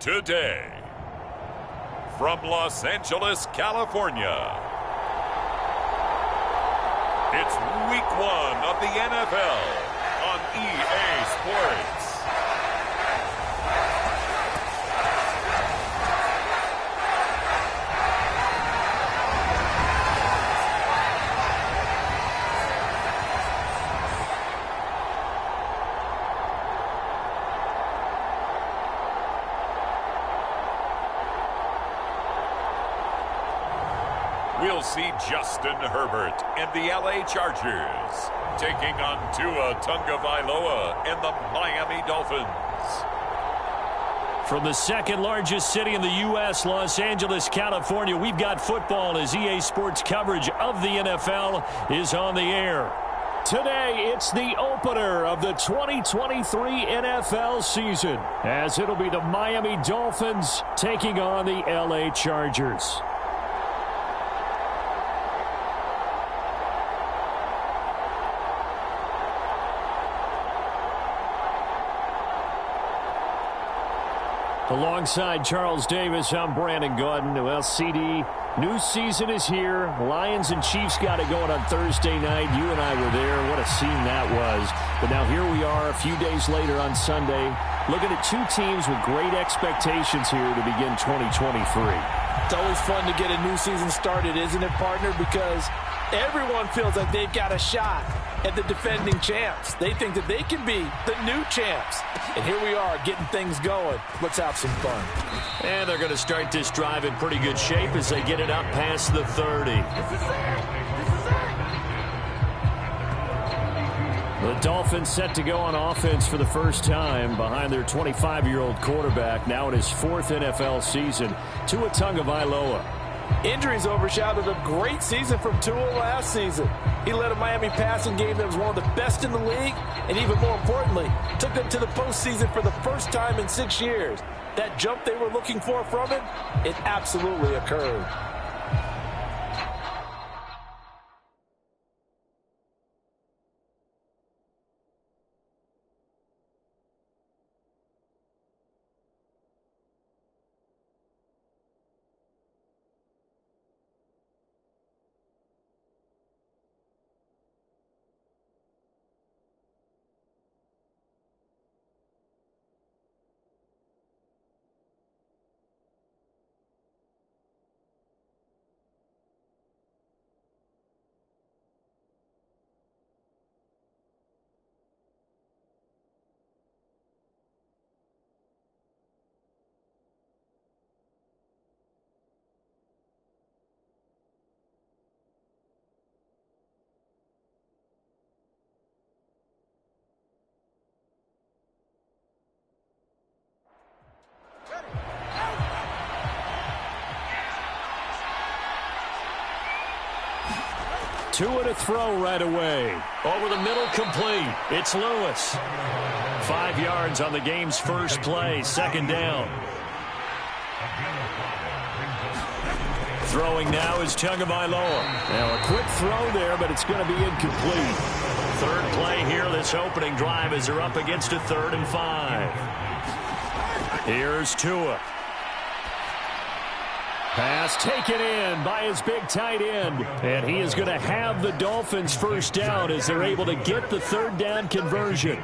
today. From Los Angeles, California, it's Week 1 of the NFL on EA Sports. We'll see Justin Herbert and the LA Chargers taking on Tua Tagovailoa and the Miami Dolphins. From the second largest city in the U.S., Los Angeles, California, we've got football as EA Sports coverage of the NFL is on the air. Today, it's the opener of the 2023 NFL season, as it'll be the Miami Dolphins taking on the LA Chargers. Alongside Charles Davis, I'm Brandon Gaudin. Well, CD, new season is here. Lions and Chiefs got it going on Thursday night. You and I were there. What a scene that was. But now here we are a few days later on Sunday, looking at two teams with great expectations here to begin 2023. It's always fun to get a new season started, isn't it, partner? Because everyone feels like they've got a shot at the defending champs. They think that they can be the new champs. And here we are getting things going. Let's have some fun. And they're going to start this drive in pretty good shape as they get it up past the 30. The Dolphins set to go on offense for the first time behind their 25-year-old quarterback, now in his fourth NFL season, Tua Tagovailoa. Injuries overshadowed a great season from Tua last season. He led a Miami passing game that was one of the best in the league, and even more importantly, took them to the postseason for the first time in 6 years. That jump they were looking for from him, it absolutely occurred. Tua to throw right away. Over the middle, complete. It's Lewis. 5 yards on the game's first play, second down. Throwing now is Tagovailoa. Now a quick throw there, but it's going to be incomplete. Third play here, this opening drive as they're up against a 3rd and 5. Here's Tua. Pass taken in by his big tight end. And he is going to have the Dolphins first down as they're able to get the third down conversion.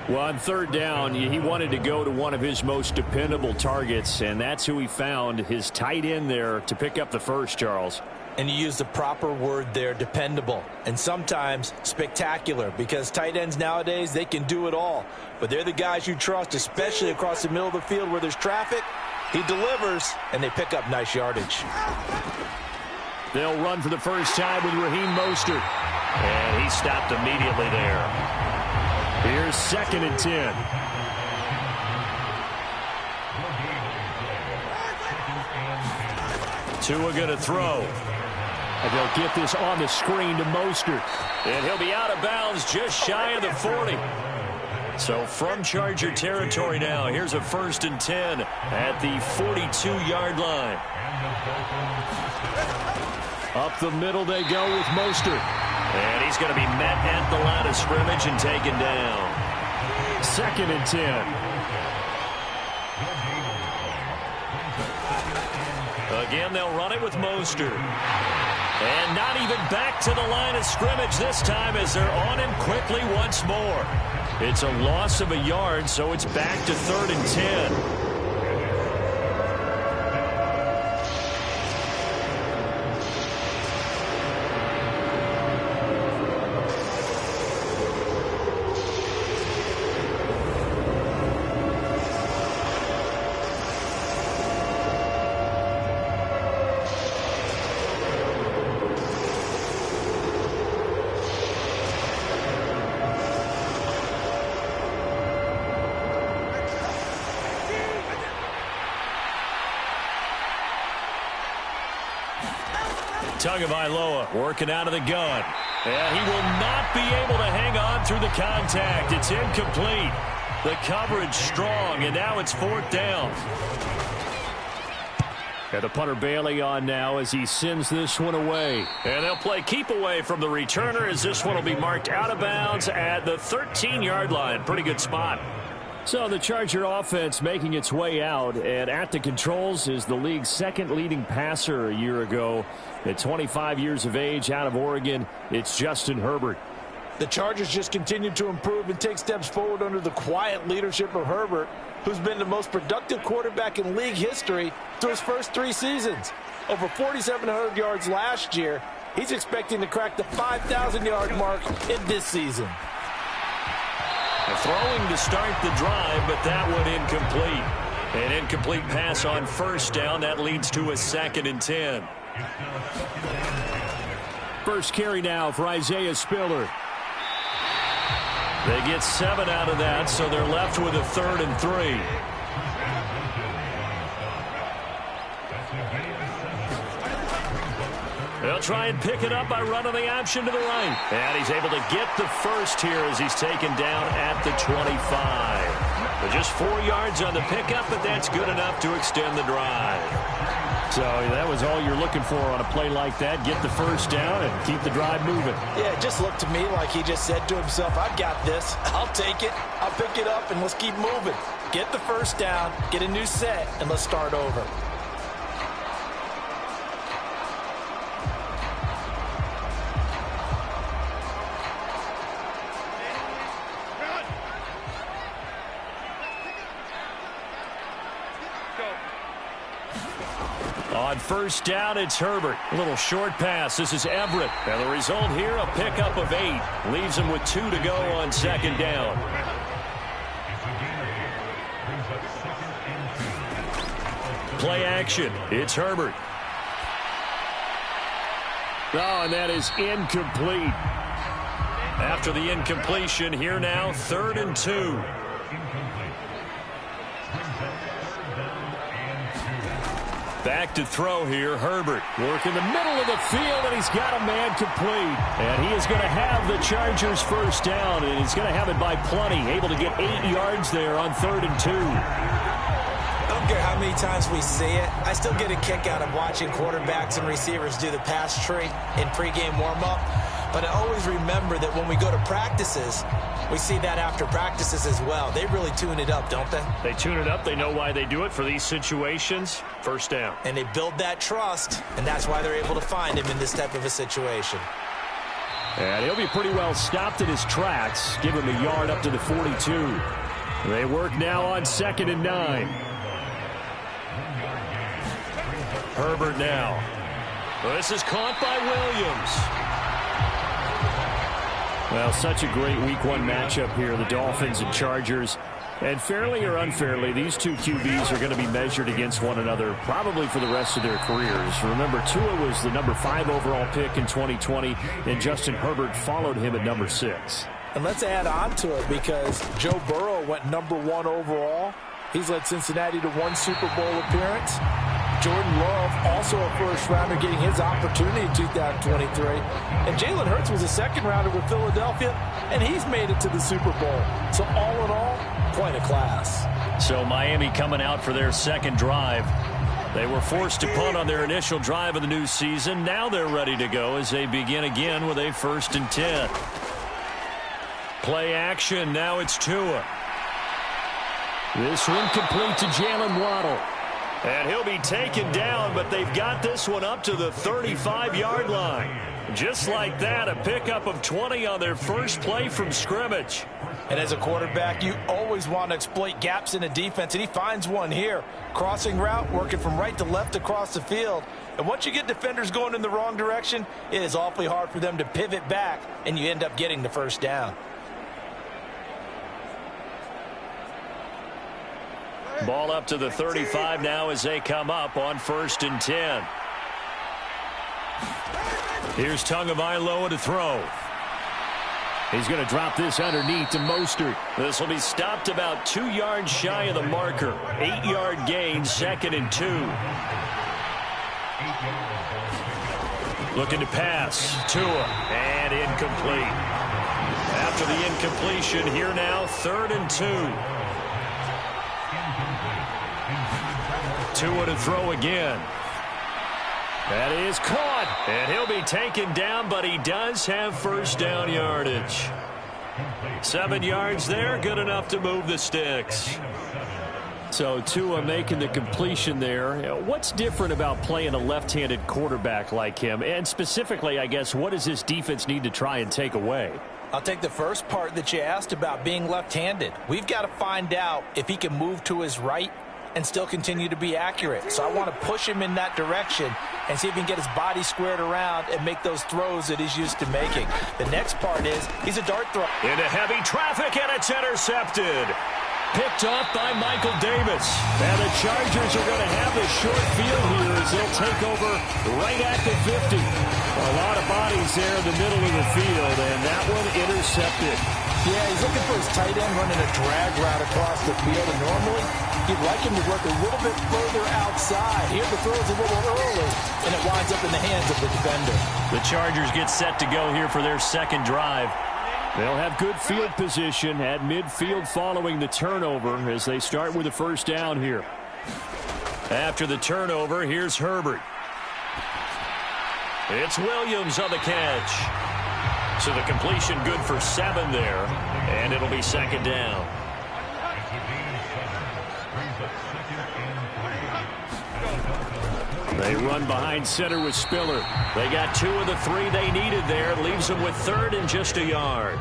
Well, on third down, he wanted to go to one of his most dependable targets, and that's who he found, his tight end there, to pick up the first, Charles. And you used the proper word there, dependable, and sometimes spectacular, because tight ends nowadays, they can do it all. But they're the guys you trust, especially across the middle of the field where there's traffic. He delivers, and they pick up nice yardage. They'll run for the first time with Raheem Mostert. And he stopped immediately there. Here's 2nd and 10. Tua going to throw. And they'll get this on the screen to Mostert. And he'll be out of bounds just shy of the 40. So from Charger territory now, here's a 1st and 10 at the 42-yard line. Up the middle they go with Mostert. And he's going to be met at the line of scrimmage and taken down. 2nd and 10. Again, they'll run it with Mostert. And not even back to the line of scrimmage this time as they're on him quickly once more. It's a loss of a yard, so it's back to 3rd and 10. Tagovailoa working out of the gun. And he will not be able to hang on through the contact. It's incomplete. The coverage strong, and now it's 4th down. And the punter Bailey on now as he sends this one away. And they'll play keep away from the returner as this one will be marked out of bounds at the 13-yard line. Pretty good spot. So the Charger offense making its way out, and at the controls is the league's second leading passer a year ago. At 25 years of age, out of Oregon, it's Justin Herbert. The Chargers just continue to improve and take steps forward under the quiet leadership of Herbert, who's been the most productive quarterback in league history through his first 3 seasons. Over 4,700 yards last year. He's expecting to crack the 5,000-yard mark in this season. Throwing to start the drive, but that one incomplete. An incomplete pass on 1st down. That leads to a 2nd and 10. First carry now for Isaiah Spiller. They get 7 out of that, so they're left with a 3rd and 3. They'll try and pick it up by running the option to the right. And he's able to get the first here as he's taken down at the 25. But just 4 yards on the pickup, but that's good enough to extend the drive. So that was all you're looking for on a play like that. Get the first down and keep the drive moving. Yeah, it just looked to me like he just said to himself, I've got this. I'll take it. I'll pick it up, and let's keep moving. Get the first down, get a new set, and let's start over. On 1st down, it's Herbert. A little short pass. This is Everett. And the result here, a pickup of 8. Leaves him with 2 to go on 2nd down. Play action. It's Herbert. Oh, and that is incomplete. After the incompletion, here now, 3rd and 2. Back to throw here, Herbert. Work in the middle of the field, and he's got a man complete. And he is going to have the Chargers first down, and he's going to have it by plenty. Able to get 8 yards there on 3rd and 2. I don't care how many times we see it. I still get a kick out of watching quarterbacks and receivers do the pass tree in pregame warm-up. But I always remember that when we go to practices, we see that after practices as well. They really tune it up, don't they? They tune it up. They know why they do it for these situations. First down. And they build that trust, and that's why they're able to find him in this type of a situation. And he'll be pretty well stopped in his tracks. Give him a yard up to the 42. They work now on 2nd and 9. Herbert now. This is caught by Williams. Well, such a great Week 1 matchup here, the Dolphins and Chargers. And fairly or unfairly, these two QBs are going to be measured against one another probably for the rest of their careers. Remember, Tua was the number 5 overall pick in 2020, and Justin Herbert followed him at number 6. And let's add on to it because Joe Burrow went number 1 overall. He's led Cincinnati to 1 Super Bowl appearance. Jordan Love, also a first-rounder, getting his opportunity in 2023. And Jalen Hurts was a second-rounder with Philadelphia, and he's made it to the Super Bowl. So all in all, quite a class. So Miami coming out for their second drive. They were forced to punt on their initial drive of the new season. Now they're ready to go as they begin again with a 1st and 10. Play action. Now it's Tua. This one complete to Jalen Waddle. And he'll be taken down, but they've got this one up to the 35-yard line. Just like that, a pickup of 20 on their first play from scrimmage. And as a quarterback, you always want to exploit gaps in the defense, and he finds one here. Crossing route, working from right to left across the field. And once you get defenders going in the wrong direction, it is awfully hard for them to pivot back, and you end up getting the first down. Ball up to the 35 now as they come up on 1st and 10. Here's Tagovailoa to throw. He's going to drop this underneath to Mostert. This will be stopped about 2 yards shy of the marker. 8-yard gain, 2nd and 2. Looking to pass. Tua, and incomplete. After the incompletion, here now, 3rd and 2. Tua to throw again. That is caught. And he'll be taken down, but he does have first down yardage. 7 yards there, good enough to move the sticks. So Tua making the completion there. What's different about playing a left-handed quarterback like him? And specifically, I guess, what does this defense need to try and take away? I'll take the first part that you asked about being left-handed. We've got to find out if he can move to his right and still continue to be accurate. So I want to push him in that direction and see if he can get his body squared around and make those throws that he's used to making. The next part is he's a dart thrower. Into heavy traffic, and it's intercepted. Picked off by Michael Davis. And the Chargers are going to have this short field here as they'll take over right at the 50. A lot of bodies there in the middle of the field, and that one intercepted. Yeah, he's looking for his tight end running a drag route across the field, and normally you'd like him to work a little bit further outside. Here the throw's a little early, and it winds up in the hands of the defender. The Chargers get set to go here for their second drive. They'll have good field position at midfield following the turnover as they start with a first down here. After the turnover, here's Herbert. It's Williams on the catch. So the completion good for 7 there, and it'll be second down. They run behind center with Spiller. They got 2 of the 3 they needed there. Leaves them with 3rd and just a yard.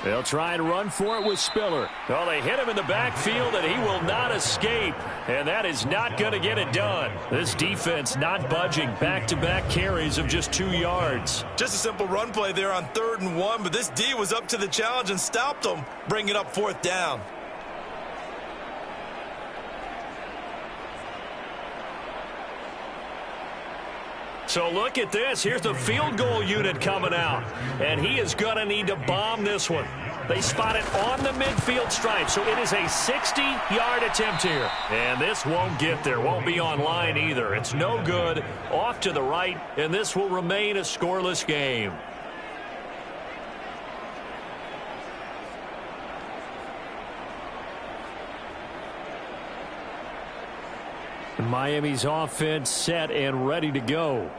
They'll try and run for it with Spiller. Well, they hit him in the backfield, and he will not escape. And that is not going to get it done. This defense not budging. Back-to-back carries of just 2 yards. Just a simple run play there on 3rd and 1, but this D was up to the challenge and stopped them, bringing up 4th down. So look at this. Here's the field goal unit coming out. And he is going to need to bomb this one. They spot it on the midfield stripe. So it is a 60-yard attempt here. And this won't get there. Won't be on line either. It's no good. Off to the right. And this will remain a scoreless game. Miami's offense set and ready to go.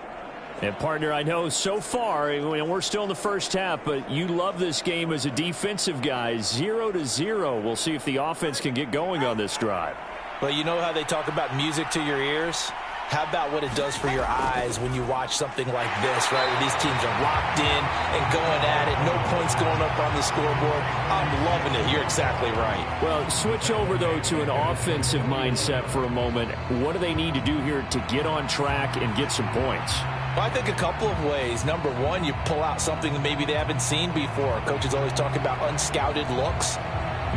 And, partner, I know so far, and we're still in the first half, but you love this game as a defensive guy. 0-0. We'll see if the offense can get going on this drive. Well, you know how they talk about music to your ears? How about what it does for your eyes when you watch something like this, right? Where these teams are locked in and going at it. No points going up on the scoreboard. I'm loving it. You're exactly right. Well, switch over, though, to an offensive mindset for a moment. What do they need to do here to get on track and get some points? Well, I think a couple of ways. Number one, you pull out something that maybe they haven't seen before. Coaches always talk about unscouted looks.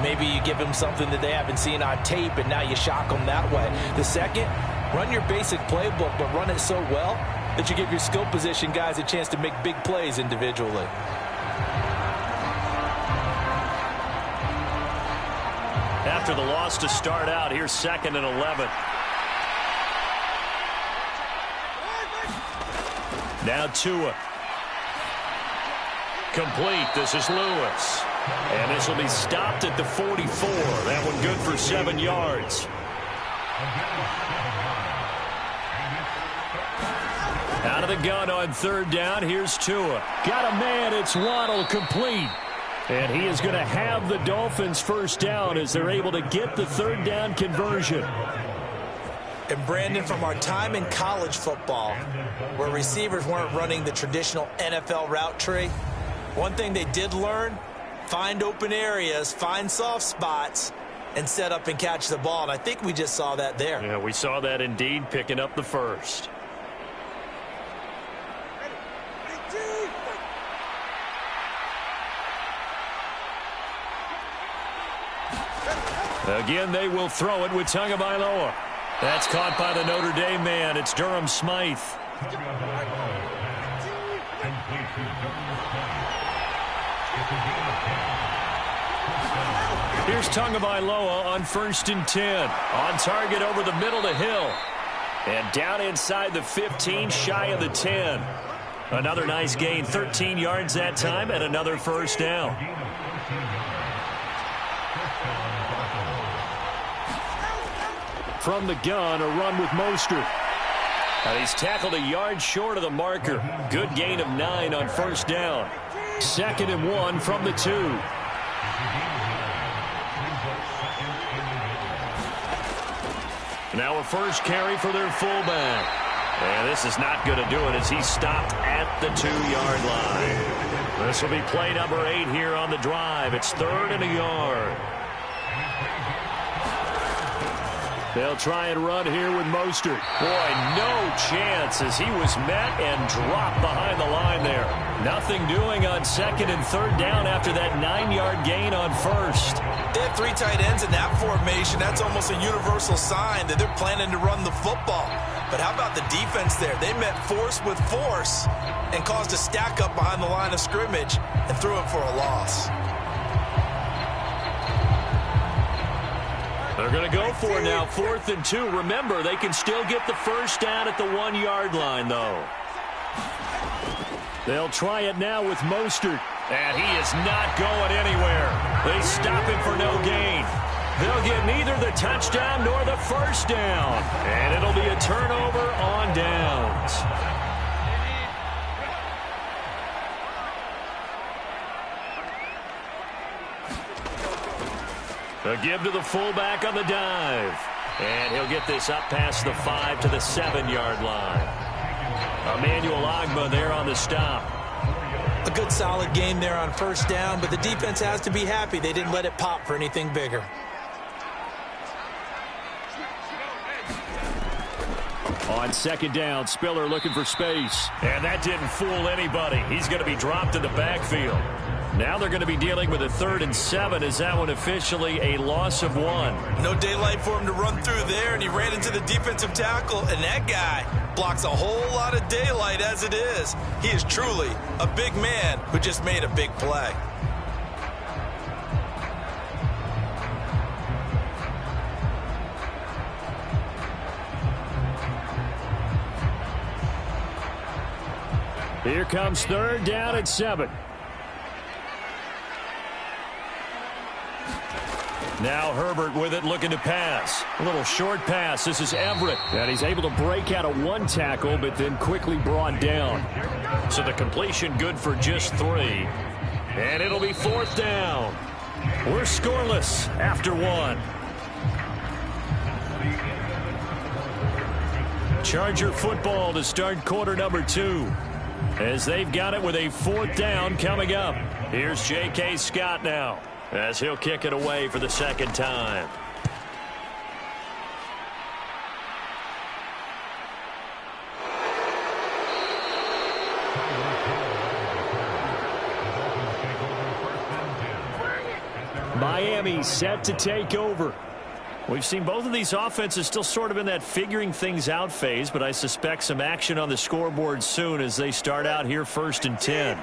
Maybe you give them something that they haven't seen on tape, and now you shock them that way. The second, run your basic playbook, but run it so well that you give your skill position guys a chance to make big plays individually. After the loss to start out, here's 2nd and 11. Now Tua. Complete. This is Lewis. And this will be stopped at the 44. That one good for 7 yards. Out of the gun on 3rd down. Here's Tua. Got a man. It's Waddle, complete. And he is going to have the Dolphins first down as they're able to get the third down conversion. And Brandon, from our time in college football, where receivers weren't running the traditional NFL route tree, one thing they did learn, find open areas, find soft spots, and set up and catch the ball. And I think we just saw that there. Yeah, we saw that indeed, picking up the first. Again, they will throw it with Tagovailoa. That's caught by the Notre Dame man. It's Durham Smythe. Here's Tagovailoa on 1st and 10. On target over the middle to Hill. And down inside the 15, shy of the 10. Another nice gain, 13 yards that time, and another first down. From the gun, a run with Mostert. And he's tackled a yard short of the marker. Good gain of 9 on first down. 2nd and 1 from the 2. Now a first carry for their fullback. And this is not going to do it as he's stopped at the 2-yard line. This will be play number 8 here on the drive. It's 3rd and a yard. They'll try and run here with Mostert. Boy, no chance as he was met and dropped behind the line there. Nothing doing on 2nd and 3rd down after that 9-yard gain on 1st. They have 3 tight ends in that formation. That's almost a universal sign that they're planning to run the football. But how about the defense there? They met force with force and caused a stack up behind the line of scrimmage and threw it for a loss. They're going to go for it now, 4th and 2. Remember, they can still get the first down at the 1-yard line, though. They'll try it now with Mostert. And he is not going anywhere. They stop him for no gain. They'll get neither the touchdown nor the first down. And it'll be a turnover on downs. A give to the fullback on the dive. And he'll get this up past the 5 to the 7-yard line. Emmanuel Ogbah there on the stop. A good solid game there on first down, but the defense has to be happy they didn't let it pop for anything bigger. On 2nd down, Spiller looking for space. And that didn't fool anybody. He's going to be dropped in the backfield. Now they're going to be dealing with a 3rd and 7. Is that one officially a loss of 1? No daylight for him to run through there, and he ran into the defensive tackle, and that guy blocks a whole lot of daylight as it is. He is truly a big man who just made a big play. Here comes 3rd down at 7. Now Herbert with it, looking to pass. A little short pass. This is Everett. And he's able to break out of 1 tackle, but then quickly brought down. So the completion good for just 3. And it'll be 4th down. We're scoreless after 1. Charger football to start quarter number 2. As they've got it with a 4th down coming up. Here's J.K. Scott now, as he'll kick it away for the 2nd time. Miami set to take over. We've seen both of these offenses still sort of in that figuring things out phase, but I suspect some action on the scoreboard soon as they start out here 1st and 10.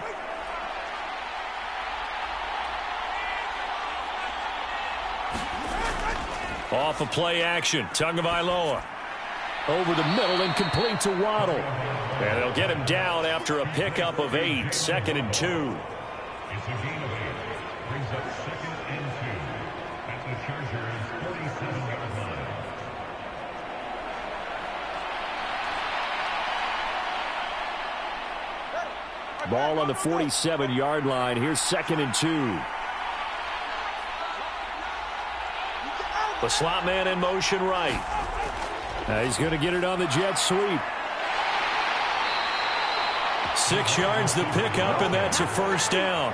Off of play action, Tagovailoa. Over the middle and complete to Waddle. And they'll get him down after a pickup of 8, 2nd and 2. Ball on the 47-yard line. Here's 2nd and 2. The slot man in motion right. He's going to get it on the jet sweep. 6 yards the pickup, and that's a first down.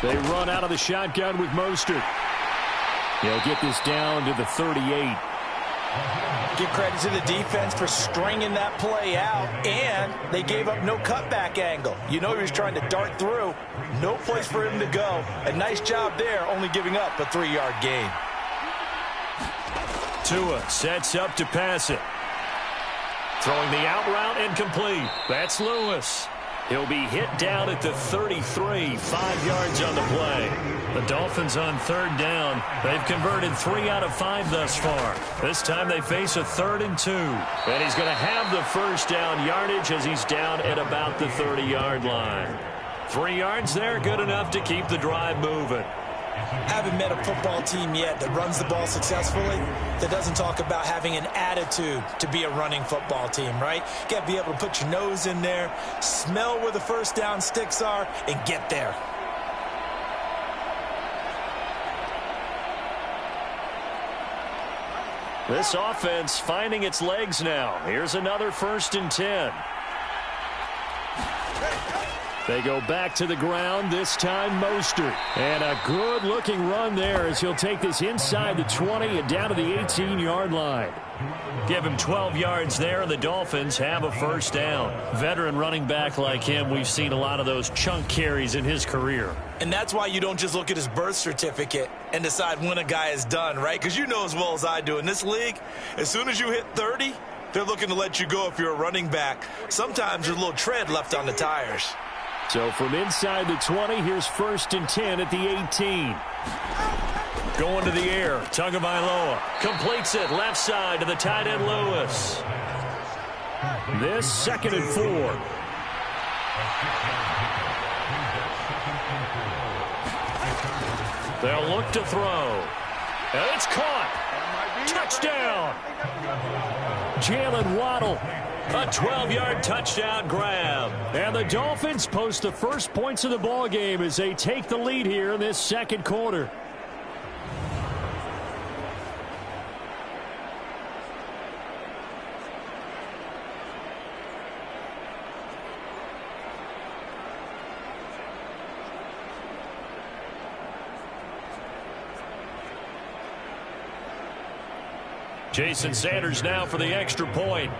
They run out of the shotgun with Mostert. He'll get this down to the 38. Give credit to the defense for stringing that play out, and they gave up no cutback angle. You know he was trying to dart through. No place for him to go. A nice job there, only giving up a 3-yard gain. Tua sets up to pass it. Throwing the out route incomplete. That's Lewis. He'll be hit down at the 33, 5 yards on the play. The Dolphins on 3rd down. They've converted 3 out of 5 thus far. This time they face a 3rd and 2. And he's going to have the first down yardage as he's down at about the 30-yard line. 3 yards there, good enough to keep the drive moving. Haven't met a football team yet that runs the ball successfully that doesn't talk about having an attitude to be a running football team, right? You got to be able to put your nose in there, smell where the first down sticks are, and get there. This offense finding its legs now. Here's another 1st and 10. They go back to the ground, this time Mostert. And a good-looking run there as he'll take this inside the 20 and down to the 18-yard line. Give him 12 yards there, and the Dolphins have a first down. Veteran running back like him, we've seen a lot of those chunk carries in his career. And that's why you don't just look at his birth certificate and decide when a guy is done, right? Because you know as well as I do, in this league, as soon as you hit 30, they're looking to let you go if you're a running back. Sometimes there's a little tread left on the tires. So from inside the 20, here's 1st and 10 at the 18. Going to the air, Tagovailoa completes it left side to the tight end Lewis. This 2nd and 4. They'll look to throw. And it's caught. Touchdown. Jalen Waddle. A 12-yard touchdown grab. And the Dolphins post the first points of the ball game as they take the lead here in this 2nd quarter. Jason Sanders now for the extra point.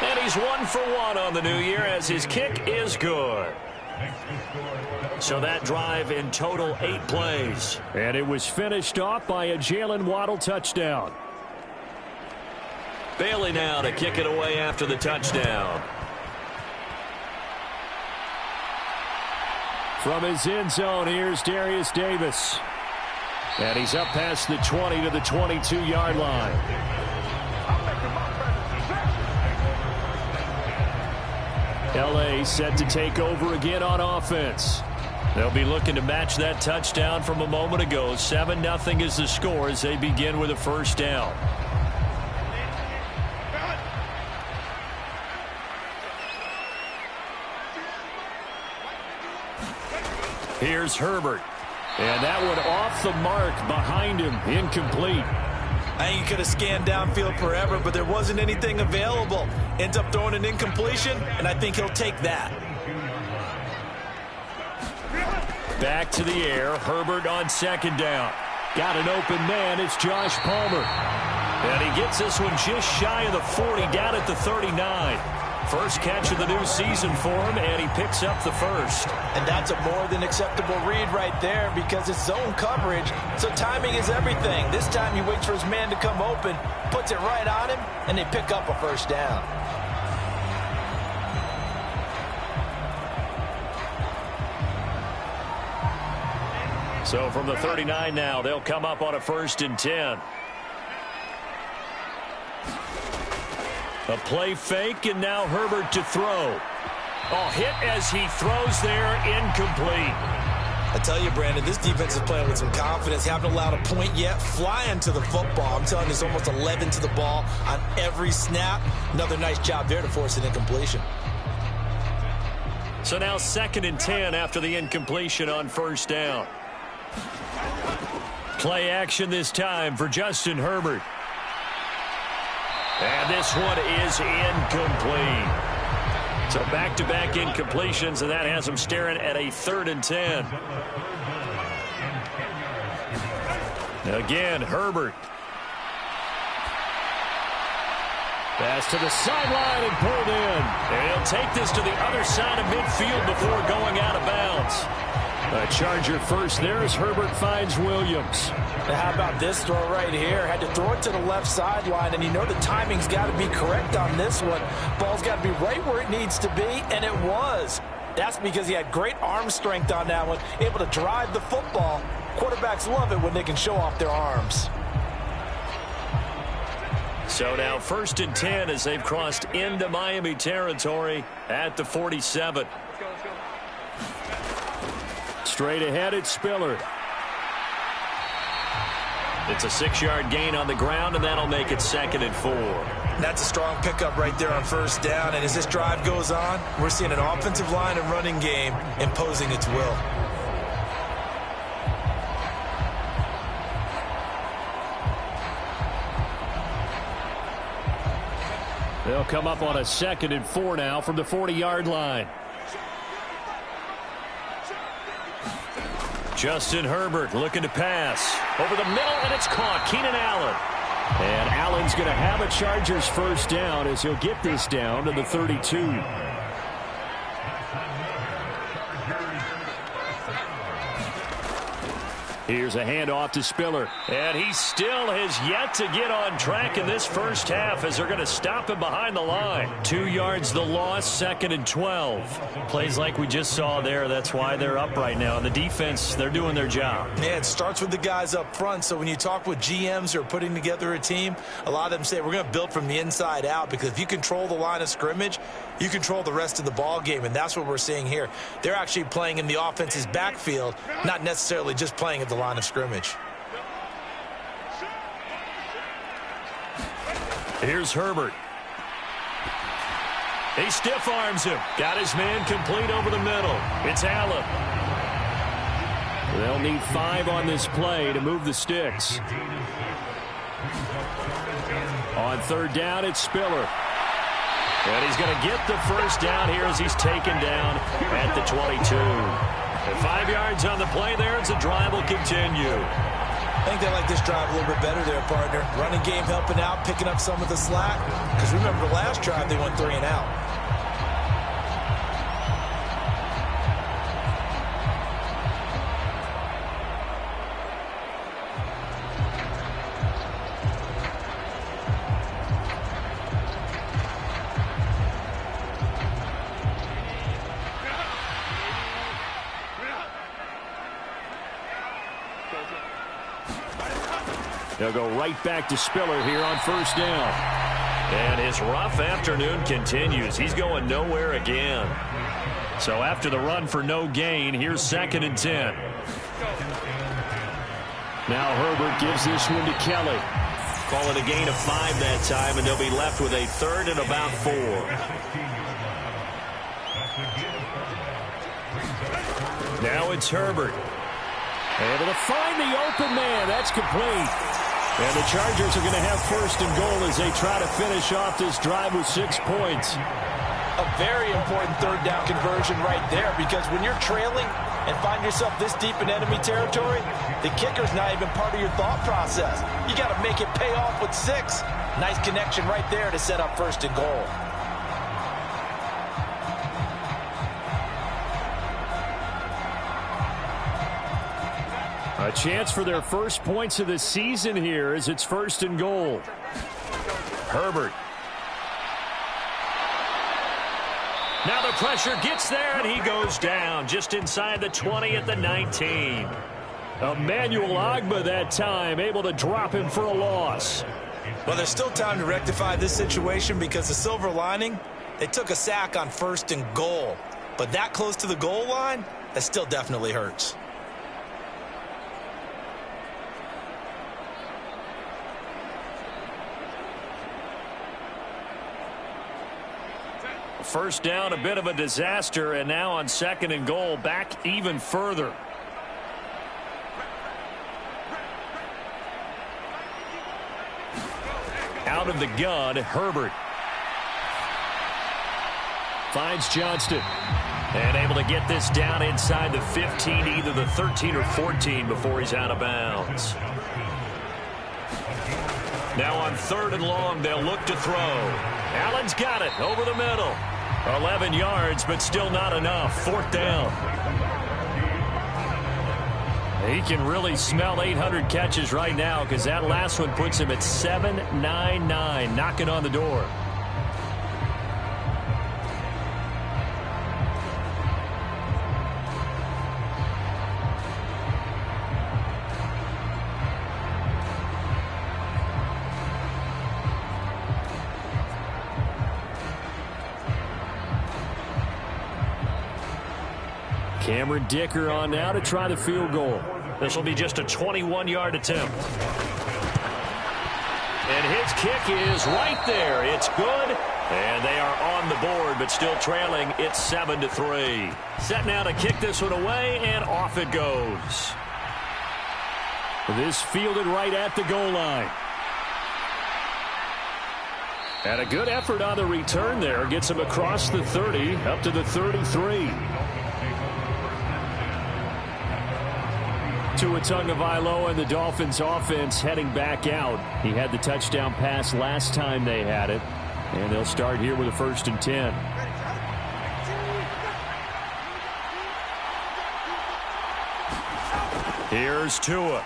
And he's 1 for 1 on the new year as his kick is good. So that drive in total 8 plays. And it was finished off by a Jalen Waddle touchdown. Bailey now to kick it away after the touchdown. From his end zone, here's Darius Davis. And he's up past the 20 to the 22-yard line. L.A. set to take over again on offense. They'll be looking to match that touchdown from a moment ago. 7-0 is the score as they begin with a first down. Here's Herbert. And that one off the mark behind him. Incomplete. I think he could have scanned downfield forever, but there wasn't anything available. Ends up throwing an incompletion, and I think he'll take that. Back to the air. Herbert on 2nd down. Got an open man. It's Josh Palmer. And he gets this one just shy of the 40, down at the 39. First catch of the new season for him, and he picks up the first. And that's a more than acceptable read right there because it's zone coverage, so timing is everything. This time he waits for his man to come open, puts it right on him, and they pick up a first down. So from the 39 now, they'll come up on a 1st and 10. A play fake, and now Herbert to throw. Oh, hit as he throws there, incomplete. I tell you, Brandon, this defense is playing with some confidence. Haven't allowed a point yet. Flying to the football. I'm telling you, it's almost 11 to the ball on every snap. Another nice job there to force an incompletion. So now 2nd and 10 after the incompletion on first down. Play action this time for Justin Herbert. And this one is incomplete. So back-to-back incompletions, and that has them staring at a 3rd and 10. Again, Herbert. Pass to the sideline and pulled in. And he'll take this to the other side of midfield before going out of bounds. A Charger first there as Herbert finds Williams. Now how about this throw right here? Had to throw it to the left sideline, and you know the timing's got to be correct on this one. Ball's got to be right where it needs to be, and it was. That's because he had great arm strength on that one, able to drive the football. Quarterbacks love it when they can show off their arms. So now 1st and 10 as they've crossed into Miami territory at the 47. Straight ahead, it's Spiller. It's a 6-yard gain on the ground, and that'll make it 2nd and 4. That's a strong pickup right there on first down. And as this drive goes on, we're seeing an offensive line and running game imposing its will. They'll come up on a 2nd and 4 now from the 40-yard line. Justin Herbert looking to pass. Over the middle, and it's caught. Keenan Allen. And Allen's going to have a Chargers first down as he'll get this down to the 32. Here's a handoff to Spiller. And he still has yet to get on track in this first half as they're going to stop him behind the line. 2 yards the loss, 2nd and 12. Plays like we just saw there. That's why they're up right now. And the defense, they're doing their job. Yeah, it starts with the guys up front. So when you talk with GMs who are putting together a team, a lot of them say we're going to build from the inside out, because if you control the line of scrimmage, you control the rest of the ball game. And that's what we're seeing here. They're actually playing in the offense's backfield, not necessarily just playing at the line of scrimmage. Here's Herbert. He stiff arms him. Got his man complete over the middle. It's Allen. They'll need 5 on this play to move the sticks. On 3rd down, it's Spiller. And he's going to get the first down here as he's taken down at the 22. And 5 yards on the play there as the drive will continue. I think they like this drive a little bit better there, partner. Running game helping out, picking up some of the slack. Because remember the last drive, they went 3 and out. They'll go right back to Spiller here on first down. And his rough afternoon continues. He's going nowhere again. So after the run for no gain, here's 2nd and 10. Now Herbert gives this one to Kelly. Call it a gain of 5 that time, and they'll be left with a 3rd and about 4. Now it's Herbert. Able to find the open man. That's complete. And the Chargers are going to have 1st and goal as they try to finish off this drive with 6 points. A very important 3rd down conversion right there, because when you're trailing and find yourself this deep in enemy territory, the kicker's not even part of your thought process. You got to make it pay off with 6. Nice connection right there to set up 1st and goal. A chance for their first points of the season here as it's 1st and goal. Herbert. Now the pressure gets there, and he goes down just inside the 20 at the 19. Emmanuel Ogbah that time able to drop him for a loss. Well, there's still time to rectify this situation, because the silver lining, they took a sack on 1st and goal. But that close to the goal line, that still definitely hurts. first down, a bit of a disaster, and now on 2nd and goal, back even further. Out of the gun, Herbert. Finds Johnston. And able to get this down inside the 15, either the 13 or 14 before he's out of bounds. Now on 3rd and long, they'll look to throw. Allen's got it over the middle. 11 yards, but still not enough. 4th down. He can really smell 800 catches right now because that last one puts him at 799, knocking on the door. Cameron Dicker on now to try the field goal. This will be just a 21-yard attempt. And his kick is right there. It's good. And they are on the board, but still trailing. It's 7-3. Set now to kick this one away, and off it goes. This fielded right at the goal line. And a good effort on the return there. Gets him across the 30, up to the 33. Tua Tagovailoa and the Dolphins offense heading back out. He had the touchdown pass last time they had it. And they'll start here with a 1st and 10. Here's Tua.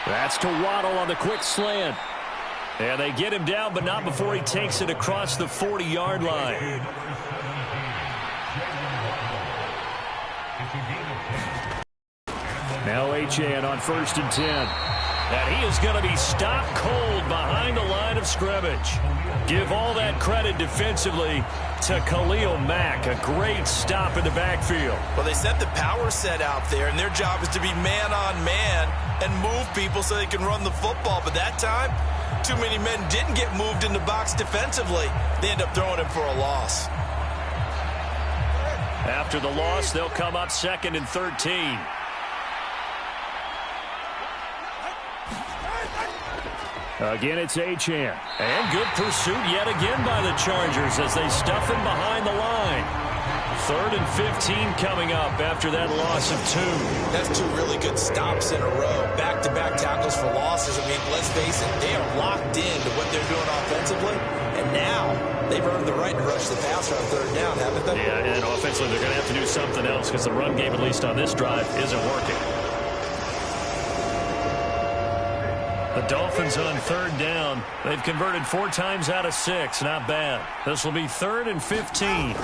That's to Waddle on the quick slant. And they get him down, but not before he takes it across the 40-yard line. Now Achane on 1st and 10. And he is going to be stopped cold behind the line of scrimmage. Give all that credit defensively to Khalil Mack. A great stop in the backfield. Well, they set the power set out there, and their job is to be man-on-man and move people so they can run the football. But that time, too many men didn't get moved in the box defensively. They end up throwing him for a loss. After the loss, they'll come up 2nd and 13. Again, it's Achane. And good pursuit yet again by the Chargers as they stuff him behind the line. 3rd and 15 coming up after that loss of 2. That's 2 really good stops in a row. Back-to-back tackles for losses. I mean, let's face it, they are locked into what they're doing offensively. And now they've earned the right to rush the passer on 3rd down, haven't they? Yeah, and offensively they're going to have to do something else because the run game, at least on this drive, isn't working. The Dolphins on 3rd down. They've converted 4 times out of 6. Not bad. This will be 3rd and 15.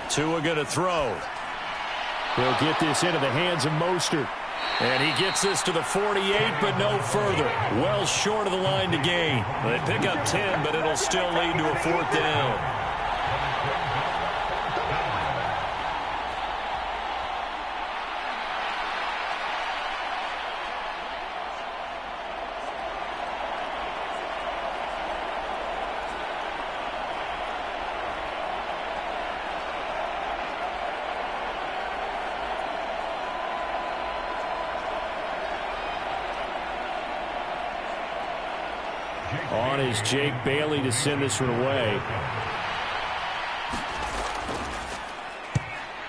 Tua going to throw. He'll get this into the hands of Mostert. And he gets this to the 48, but no further. Well short of the line to gain. They pick up 10, but it'll still lead to a 4th down. On is Jake Bailey to send this one away.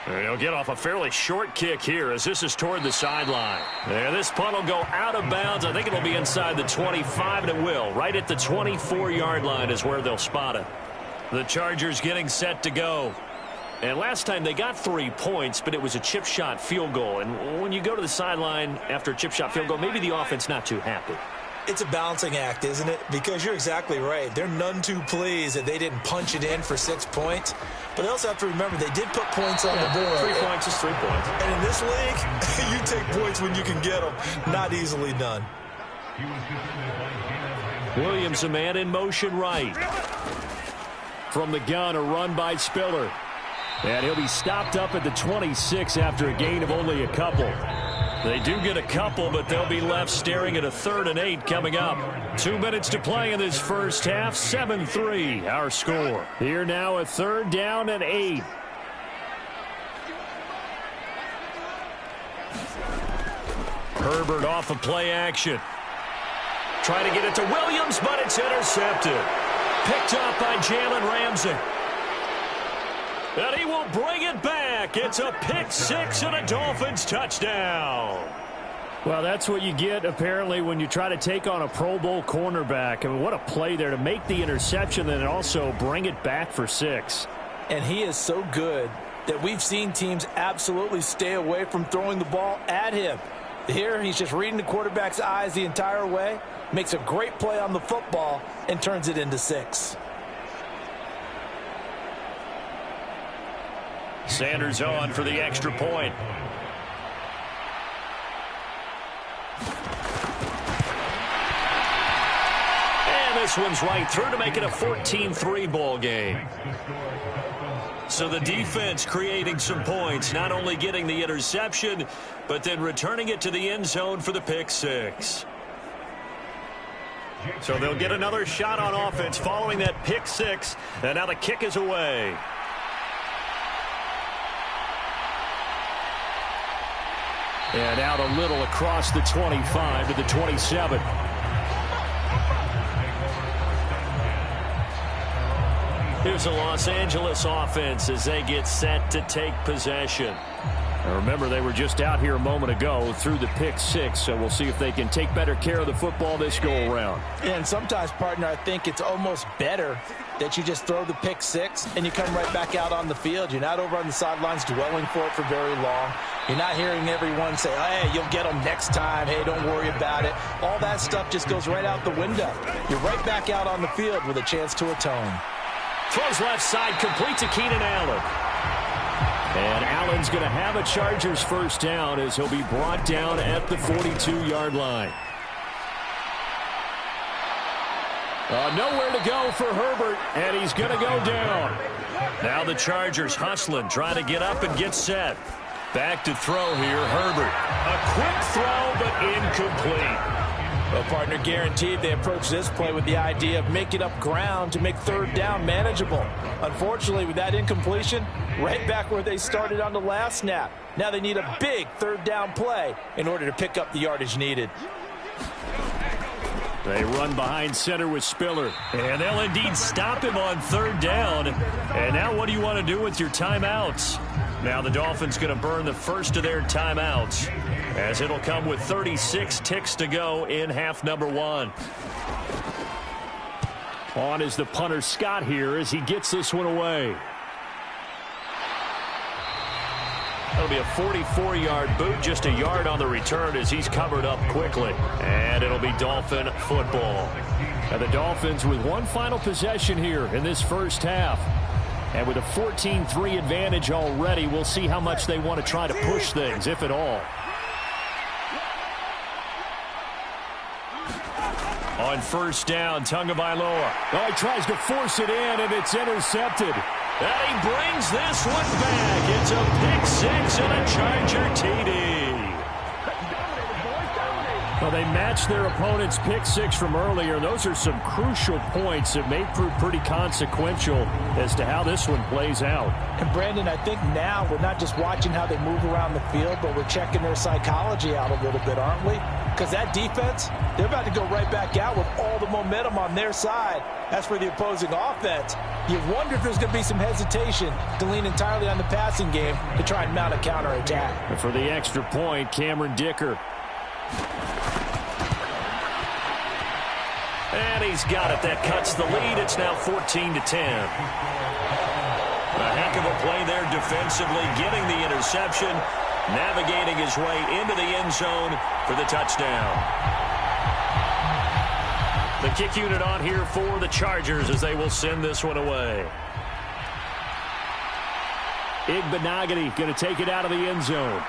And he'll get off a fairly short kick here as this is toward the sideline. And this punt will go out of bounds. I think it'll be inside the 25, and it will. Right at the 24-yard line is where they'll spot it. The Chargers getting set to go. And last time they got 3 points, but it was a chip shot field goal. And when you go to the sideline after a chip shot field goal, maybe the offense not too happy. It's a balancing act, isn't it? Because you're exactly right. They're none too pleased that they didn't punch it in for 6 points. But they also have to remember they did put points on the board. 3 points is 3 points. And in this league, you take points when you can get them. Not easily done. Williams, a man in motion right. From the gun, a run by Spiller. And he'll be stopped up at the 26 after a gain of only a couple. They do get a couple, but they'll be left staring at a 3rd and 8 coming up. 2 minutes to play in this first half. 7-3 our score. Here now a 3rd down and 8. Herbert off of play action. Trying to get it to Williams, but it's intercepted. Picked up by Jalen Ramsey. And he will bring it back. It's a pick 6 and a Dolphins touchdown. Well, that's what you get, apparently, when you try to take on a Pro Bowl cornerback. I mean, what a play there to make the interception and then also bring it back for 6. And he is so good that we've seen teams absolutely stay away from throwing the ball at him. Here, he's just reading the quarterback's eyes the entire way, makes a great play on the football, and turns it into 6. Sanders on for the extra point. And this one's right through to make it a 14-3 ball game. So the defense creating some points, not only getting the interception, but then returning it to the end zone for the pick 6. So they'll get another shot on offense following that pick 6, and now the kick is away. And out a little across the 25 to the 27. Here's the Los Angeles offense as they get set to take possession. Now remember, they were just out here a moment ago through the pick 6, so we'll see if they can take better care of the football this go-around. And sometimes, partner, I think it's almost better that you just throw the pick 6 and you come right back out on the field. You're not over on the sidelines dwelling for it for very long. You're not hearing everyone say, hey, you'll get them next time. Hey, don't worry about it. All that stuff just goes right out the window. You're right back out on the field with a chance to atone. Throws left side, complete to Keenan Allen. And Allen's going to have a Chargers first down as he'll be brought down at the 42-yard line. Nowhere to go for Herbert, and he's going to go down. Now the Chargers hustling, trying to get up and get set. Back to throw here, Herbert. A quick throw, but incomplete. Well, partner, guaranteed they approach this play with the idea of making up ground to make 3rd down manageable. Unfortunately, with that incompletion, right back where they started on the last snap. Now they need a big 3rd down play in order to pick up the yardage needed. They run behind center with Spiller, and they'll indeed stop him on 3rd down. And now what do you want to do with your timeouts? Now the Dolphins going to burn the first of their timeouts, as it'll come with 36 ticks to go in half number 1. On is the punter Scott here as he gets this one away. That'll be a 44-yard boot, just a yard on the return as he's covered up quickly. And it'll be Dolphin football. Now the Dolphins with one final possession here in this first half. And with a 14-3 advantage already, we'll see how much they want to try to push things, if at all. On first down, Tagovailoa. Oh, he tries to force it in, and it's intercepted. And he brings this one back. It's a pick 6 and a Charger TD. Well, they matched their opponent's pick 6 from earlier. Those are some crucial points that may prove pretty consequential as to how this one plays out. And, Brandon, I think now we're not just watching how they move around the field, but we're checking their psychology out a little bit, aren't we? Because that defense, they're about to go right back out with all the momentum on their side. As for the opposing offense, you wonder if there's going to be some hesitation to lean entirely on the passing game to try and mount a counterattack. And for the extra point, Cameron Dicker. And he's got it. That cuts the lead. It's now 14-10. A heck of a play there defensively, getting the interception, navigating his way into the end zone for the touchdown. The kick unit on here for the Chargers as they will send this one away. Igbenogany going to take it out of the end zone.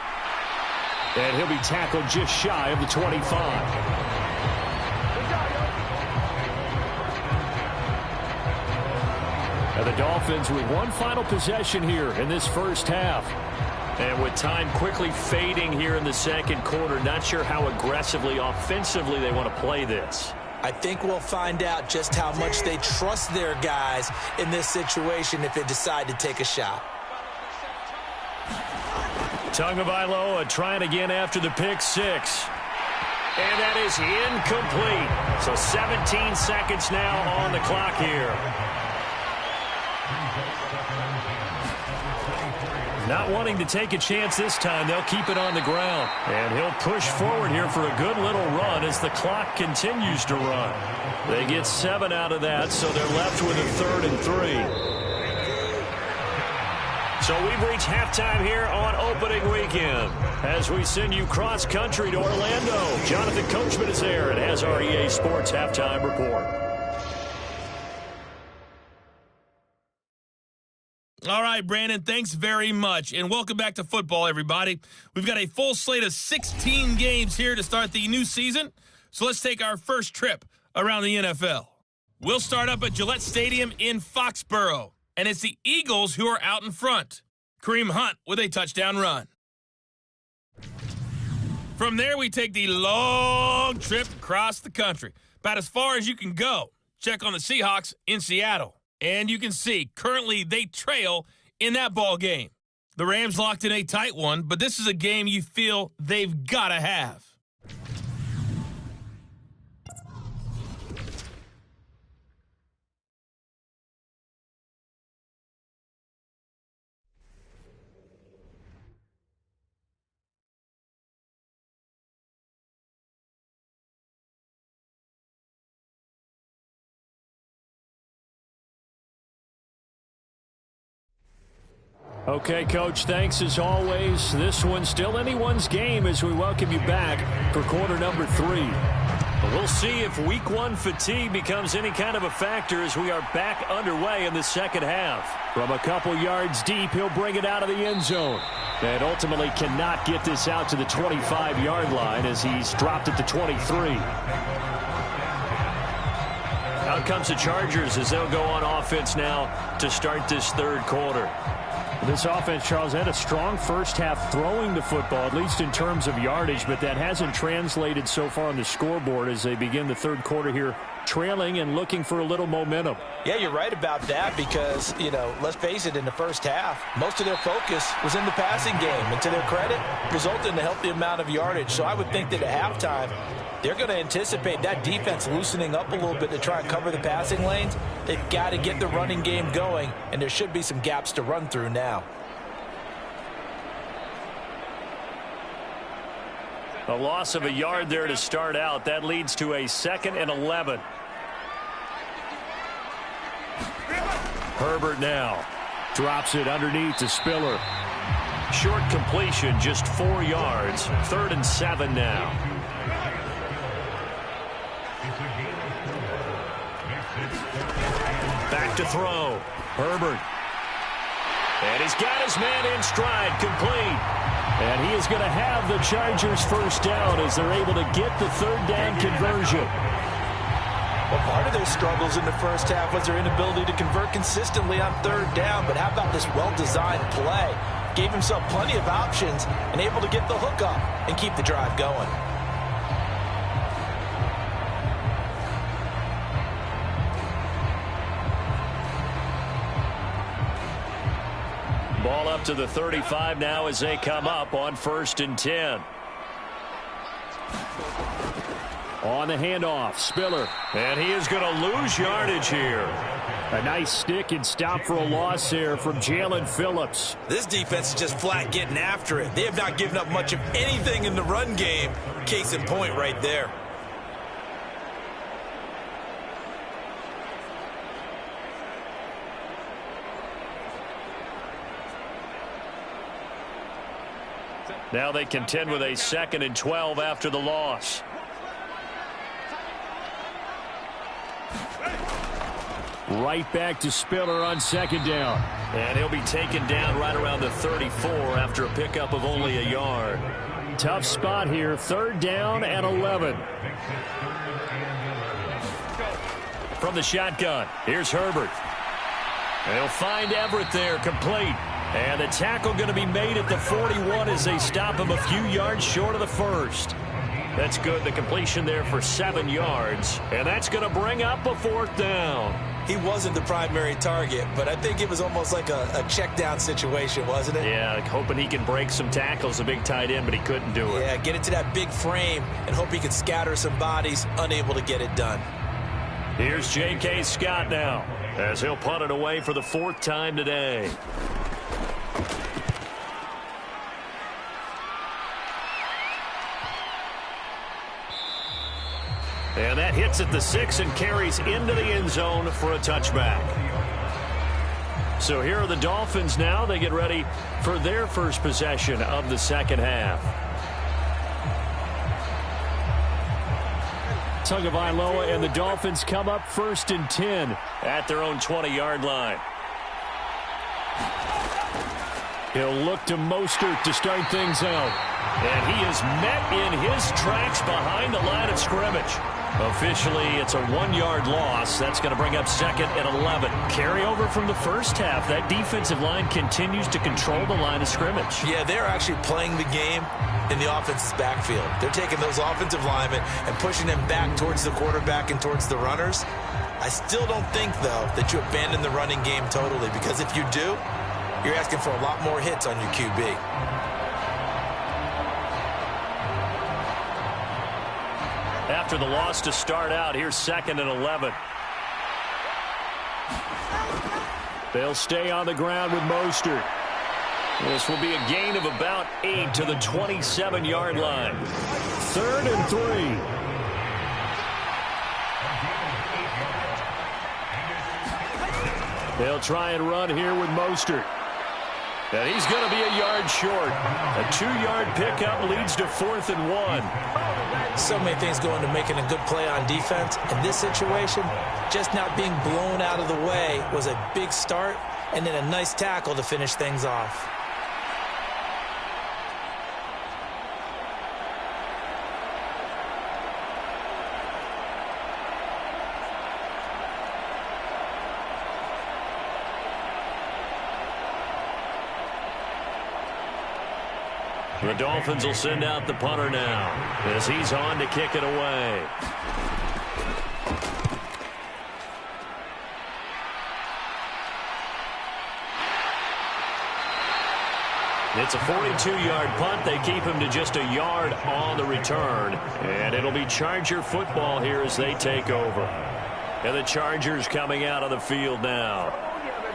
And he'll be tackled just shy of the 25. Now the Dolphins with one final possession here in this first half. And with time quickly fading here in the second quarter, not sure how aggressively, offensively they want to play this. I think we'll find out just how much they trust their guys in this situation if they decide to take a shot. Tagovailoa trying again after the pick six. And that is incomplete. So 17 seconds now on the clock here. Not wanting to take a chance this time, they'll keep it on the ground. And he'll push forward here for a good little run as the clock continues to run. They get 7 out of that, so they're left with a 3rd and 3. So we've reached halftime here on opening weekend. As we send you cross-country to Orlando, Jonathan Coachman is there and has our EA Sports Halftime Report. All right, Brandon, thanks very much. And welcome back to football, everybody. We've got a full slate of 16 games here to start the new season. So let's take our first trip around the NFL. We'll start up at Gillette Stadium in Foxborough. And it's the Eagles who are out in front. Kareem Hunt with a touchdown run. From there, we take the long trip across the country. About as far as you can go. Check on the Seahawks in Seattle. And you can see, currently, they trail in that ball game. The Rams locked in a tight one, but this is a game you feel they've got to have. Okay, Coach, thanks as always. This one's still anyone's game as we welcome you back for quarter number 3. But we'll see if week 1 fatigue becomes any kind of a factor as we are back underway in the second half. From a couple yards deep, he'll bring it out of the end zone. And ultimately cannot get this out to the 25-yard line as he's dropped it to 23. Out comes the Chargers as they'll go on offense now to start this third quarter. This offense, Charles, had a strong first half throwing the football, at least in terms of yardage, but that hasn't translated so far on the scoreboard as they begin the third quarter here, trailing and looking for a little momentum. Yeah, you're right about that because, let's face it, in the first half, most of their focus was in the passing game. And to their credit, resulted in a healthy amount of yardage. So I would think that at halftime, they're going to anticipate that defense loosening up a little bit to try and cover the passing lanes. They've got to get the running game going, and there should be some gaps to run through now. A loss of a yard there to start out. That leads to a 2nd and 11. Herbert now drops it underneath to Spiller. Short completion, just 4 yards. 3rd and 7 now. Back to throw. Herbert. And he's got his man in stride, complete. And he is going to have the Chargers first down as they're able to get the third down conversion. Well, part of their struggles in the first half was their inability to convert consistently on third down. But how about this well-designed play? Gave himself plenty of options and able to get the hook up and keep the drive going. Ball up to the 35 now as they come up on 1st and 10. On the handoff, Spiller. And he is going to lose yardage here. A nice stick and stop for a loss there from Jalen Phillips. This defense is just flat getting after it. They have not given up much of anything in the run game. Case in point right there. Now they contend with a 2nd and 12 after the loss. Right back to Spiller on 2nd down. And he'll be taken down right around the 34 after a pickup of only a yard. Tough spot here, 3rd down and 11. From the shotgun, here's Herbert. And he'll find Everett there, complete. And the tackle going to be made at the 41 as they stop him a few yards short of the first. That's good. The completion there for 7 yards. And that's going to bring up a 4th down. He wasn't the primary target, but I think it was almost like a check down situation, wasn't it? Yeah, like hoping he can break some tackles, a big tight end, but he couldn't do it. Yeah, get it to that big frame and hope he can scatter some bodies, unable to get it done. Here's J.K. Scott now as he'll punt it away for the 4th time today. And that hits at the 6 and carries into the end zone for a touchback. So here are the Dolphins now. They get ready for their first possession of the second half. Tagovailoa and the Dolphins come up 1st and 10 at their own 20-yard line. He'll look to Mostert to start things out. And he is met in his tracks behind the line of scrimmage. Officially, it's a 1-yard loss. That's going to bring up 2nd and 11. Carry over from the first half. That defensive line continues to control the line of scrimmage. Yeah, they're actually playing the game in the offense's backfield. They're taking those offensive linemen and pushing them back towards the quarterback and towards the runners. I still don't think, though, that you abandon the running game totally, because if you do, you're asking for a lot more hits on your QB. After the loss to start out, here's 2nd and 11. They'll stay on the ground with Mostert. This will be a gain of about 8 to the 27-yard line. 3rd and 3. They'll try and run here with Mostert. And he's going to be a yard short. A 2-yard pickup leads to 4th and 1. So many things go into making a good play on defense. In this situation, just not being blown out of the way was a big start, and then a nice tackle to finish things off. The Dolphins will send out the punter now as he's on to kick it away. It's a 42-yard punt. They keep him to just a yard on the return. And it'll be Charger football here as they take over. And the Chargers coming out on the field now.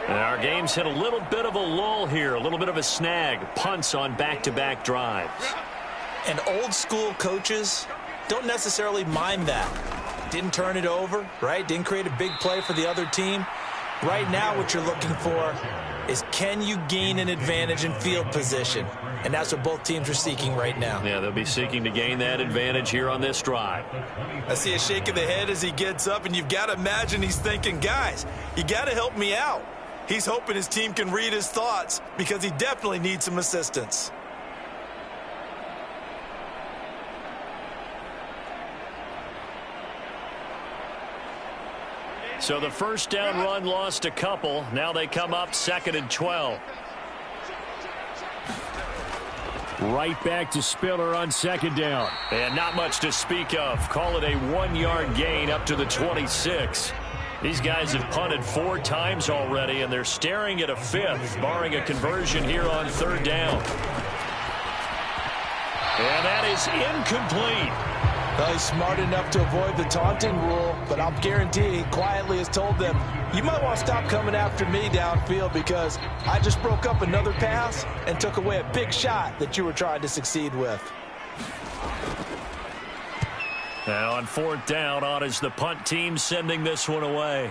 And our game's hit a little bit of a lull here, a little bit of a snag. Punts on back-to-back drives. And old-school coaches don't necessarily mind that. Didn't turn it over, right? Didn't create a big play for the other team. Right now what you're looking for is, can you gain an advantage in field position? And that's what both teams are seeking right now. Yeah, they'll be seeking to gain that advantage here on this drive. I see a shake of the head as he gets up, and you've got to imagine he's thinking, guys, you got to help me out. He's hoping his team can read his thoughts because he definitely needs some assistance. So the first down run lost a couple. Now they come up 2nd and 12. Right back to Spiller on 2nd down. And not much to speak of. Call it a 1-yard gain up to the 26. These guys have punted 4 times already, and they're staring at a 5th, barring a conversion here on 3rd down. And that is incomplete. Well, he's smart enough to avoid the taunting rule, but I'll guarantee he quietly has told them, you might want to stop coming after me downfield because I just broke up another pass and took away a big shot that you were trying to succeed with. Now on 4th down, on is the punt team sending this one away.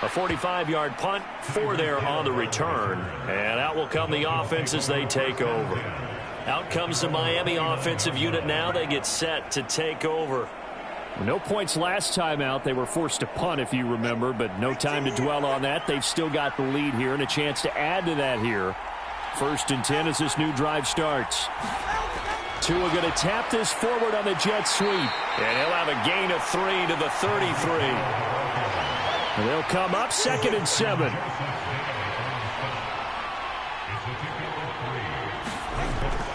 A 45-yard punt, 4 there on the return. And out will come the offense as they take over. Out comes the Miami offensive unit now. They get set to take over. No points last time out. They were forced to punt, if you remember, but no time to dwell on that. They've still got the lead here and a chance to add to that here. 1st and 10 as this new drive starts. Tua going to tap this forward on the jet sweep. And he'll have a gain of 3 to the 33. And they'll come up 2nd and 7.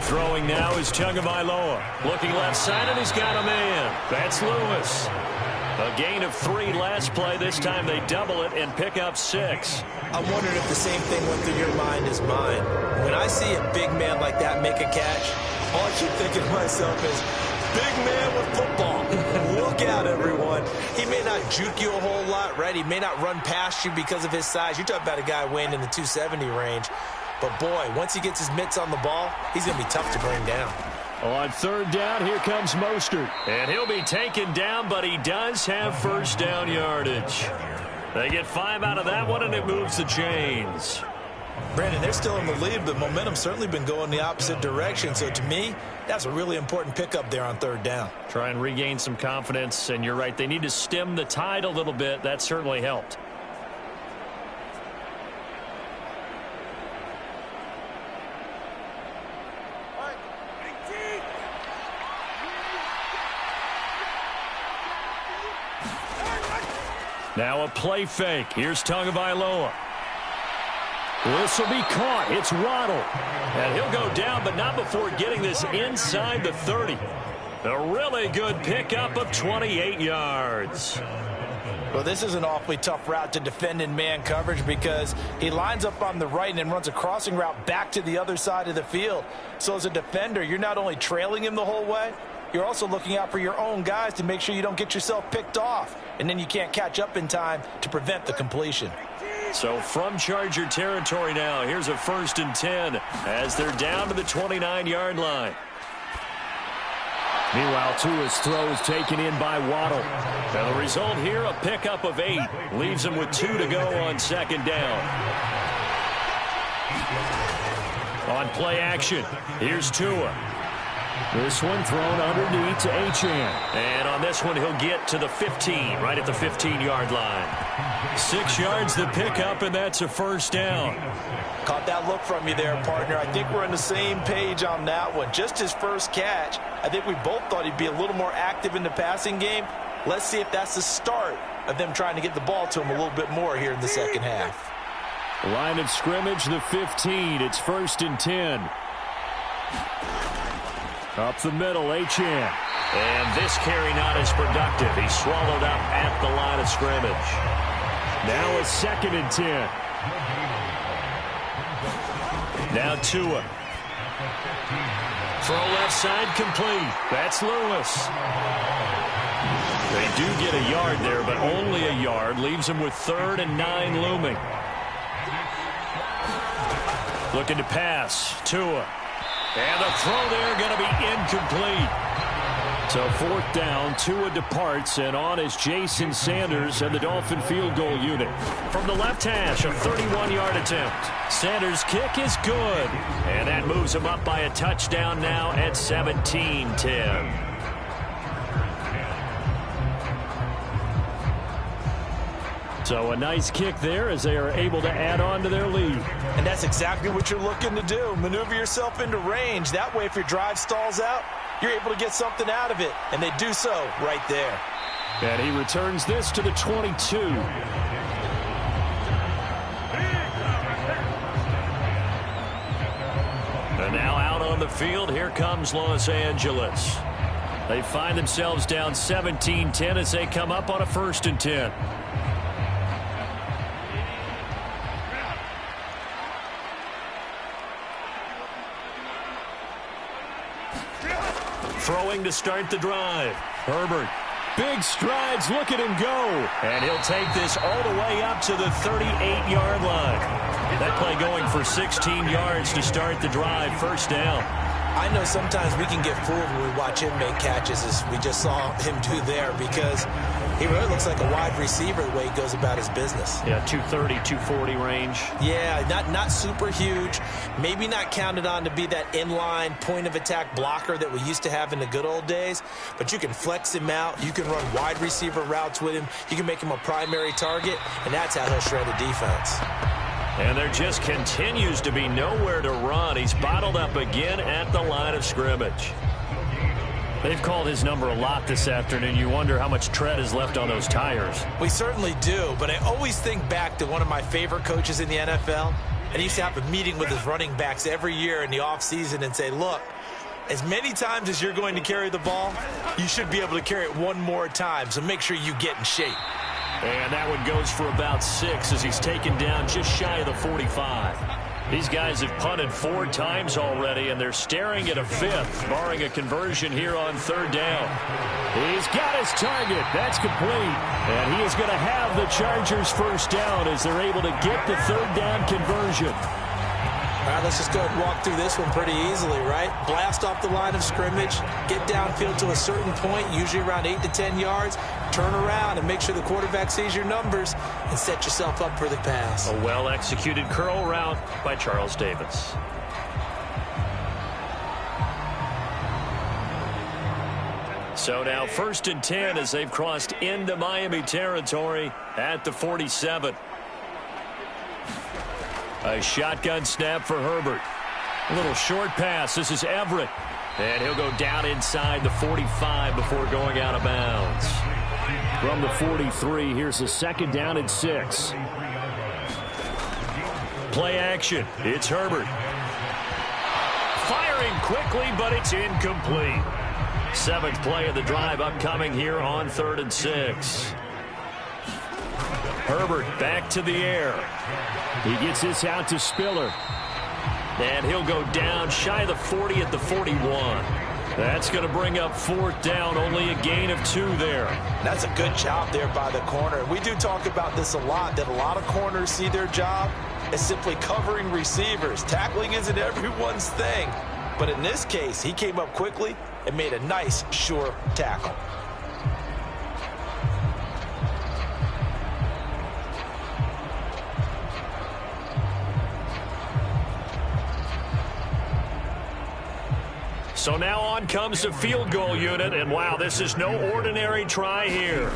Throwing now is Tagovailoa. Looking left side, and he's got a man. That's Lewis. A gain of 3 last play. This time they double it and pick up 6. I'm wondering if the same thing went through your mind as mine. When I see a big man like that make a catch, all I keep thinking to myself is, big man with football. Look out, everyone. He may not juke you a whole lot, right? He may not run past you because of his size. You're talking about a guy weighing in the 270 range. But, boy, once he gets his mitts on the ball, he's going to be tough to bring down. On 3rd down, here comes Mostert. And he'll be taken down, but he does have first down yardage. They get 5 out of that one, and it moves the chains. Brandon, they're still in the lead, but momentum's certainly been going the opposite direction. So, to me, that's a really important pickup there on 3rd down. Try and regain some confidence, and you're right. They need to stem the tide a little bit. That certainly helped. Now a play fake. Here's Tagovailoa. This will be caught. It's Waddle. And he'll go down, but not before getting this inside the 30. A really good pickup of 28 yards. Well, this is an awfully tough route to defend in man coverage because he lines up on the right and then runs a crossing route back to the other side of the field. So as a defender, you're not only trailing him the whole way, you're also looking out for your own guys to make sure you don't get yourself picked off. And then you can't catch up in time to prevent the completion. So from Charger territory now, here's a 1st and 10 as they're down to the 29-yard line. Meanwhile, Tua's throw is taken in by Waddle. And the result here, a pickup of 8. Leaves him with 2 to go on 2nd down. On play action, here's Tua. This one thrown underneath to Achane. And on this one, he'll get to the 15, right at the 15-yard line. 6 yards the pickup, and that's a 1st down. Caught that look from you there, partner. I think we're on the same page on that one. Just his first catch. I think we both thought he'd be a little more active in the passing game. Let's see if that's the start of them trying to get the ball to him a little bit more here in the second half. Line of scrimmage, the 15. It's 1st and 10. Up the middle, Achane. And this carry not as productive. He's swallowed up at the line of scrimmage. Now a 2nd and 10. Now Tua. Throw left side complete. That's Lewis. They do get a yard there, but only a yard. Leaves them with 3rd and 9 looming. Looking to pass. Tua. And the throw there going to be incomplete. So 4th down, Tua departs, and on is Jason Sanders and the Dolphin field goal unit. From the left hash, a 31-yard attempt. Sanders' kick is good. And that moves him up by a touchdown now at 17-10. So a nice kick there as they are able to add on to their lead. And that's exactly what you're looking to do. Maneuver yourself into range. That way, if your drive stalls out, you're able to get something out of it. And they do so right there. And he returns this to the 22. And now out on the field, here comes Los Angeles. They find themselves down 17-10 as they come up on a 1st and 10. Throwing to start the drive. Herbert. Big strides. Look at him go. And he'll take this all the way up to the 38-yard line. That play going for 16 yards to start the drive. 1st down. I know sometimes we can get fooled when we watch him make catches, as we just saw him do there, because he really looks like a wide receiver the way he goes about his business. Yeah, 230, 240 range. Yeah, not super huge. Maybe not counted on to be that inline point-of-attack blocker that we used to have in the good old days, but you can flex him out. You can run wide receiver routes with him. You can make him a primary target, and that's how he'll shred a defense. And there just continues to be nowhere to run. He's bottled up again at the line of scrimmage. They've called his number a lot this afternoon. You wonder how much tread is left on those tires. We certainly do, but I always think back to one of my favorite coaches in the NFL, and he used to have a meeting with his running backs every year in the offseason and say, look, as many times as you're going to carry the ball, you should be able to carry it one more time, so make sure you get in shape. And that one goes for about 6 as he's taken down just shy of the 45. These guys have punted 4 times already, and they're staring at a 5th, barring a conversion here on 3rd down. He's got his target. That's complete. And he is going to have the Chargers first down as they're able to get the 3rd down conversion. All right, let's just go ahead and walk through this one pretty easily, right? Blast off the line of scrimmage, get downfield to a certain point, usually around 8 to 10 yards, turn around and make sure the quarterback sees your numbers and set yourself up for the pass. A well-executed curl route by Charles Davis. So now 1st and 10 as they've crossed into Miami territory at the 47. A shotgun snap for Herbert. A little short pass. This is Everett. And he'll go down inside the 45 before going out of bounds. From the 43, here's a 2nd down and 6. Play action. It's Herbert. Firing quickly, but it's incomplete. 7th play of the drive upcoming here on 3rd and 6. Herbert back to the air. He gets this out to Spiller. And he'll go down shy of the 40 at the 41. That's going to bring up 4th down, only a gain of 2 there. That's a good job there by the corner. We do talk about this a lot, that a lot of corners see their job as simply covering receivers. Tackling isn't everyone's thing. But in this case, he came up quickly and made a nice, sure tackle. So now on comes the field goal unit, and wow, this is no ordinary try here.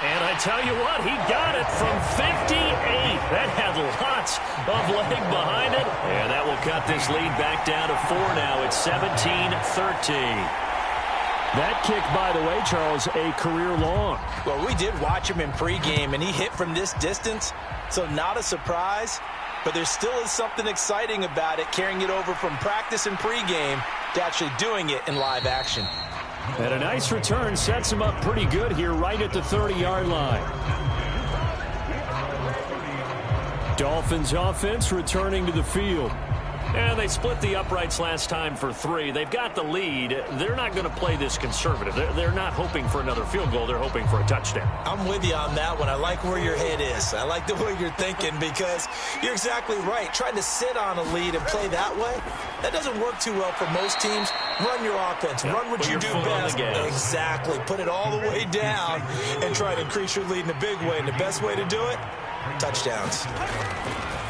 And I tell you what, he got it from 58. That had lots of leg behind it, and that will cut this lead back down to 4 now. It's 17-13. That kick, by the way, Charles, a career long. Well, we did watch him in pregame, and he hit from this distance, so not a surprise. But there still is something exciting about it, carrying it over from practice and pregame to actually doing it in live action. And a nice return sets him up pretty good here right at the 30-yard line. Dolphins offense returning to the field. And they split the uprights last time for 3. They've got the lead. They're not going to play this conservative. They're not hoping for another field goal. They're hoping for a touchdown. I'm with you on that one. I like where your head is. I like the way you're thinking because you're exactly right. Trying to sit on a lead and play that way, that doesn't work too well for most teams. Run your offense. Yeah, run what you do best. Exactly. Put it all the way down and try to increase your lead in a big way. And the best way to do it, touchdowns.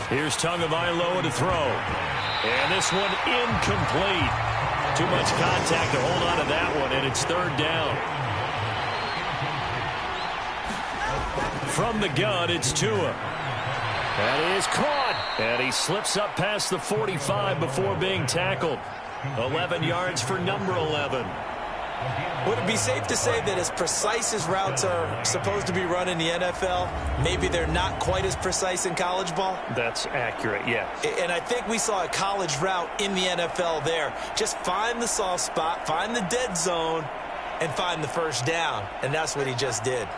Here's Tagovailoa to throw. And this one incomplete. Too much contact to hold on to that one, and it's 3rd down. From the gun, it's Tua. That is caught. And he slips up past the 45 before being tackled. 11 yards for number 11. Would it be safe to say that as precise as routes are supposed to be run in the NFL, maybe they're not quite as precise in college ball? That's accurate, yeah. And I think we saw a college route in the NFL there. Just find the soft spot, find the dead zone, and find the first down. And that's what he just did.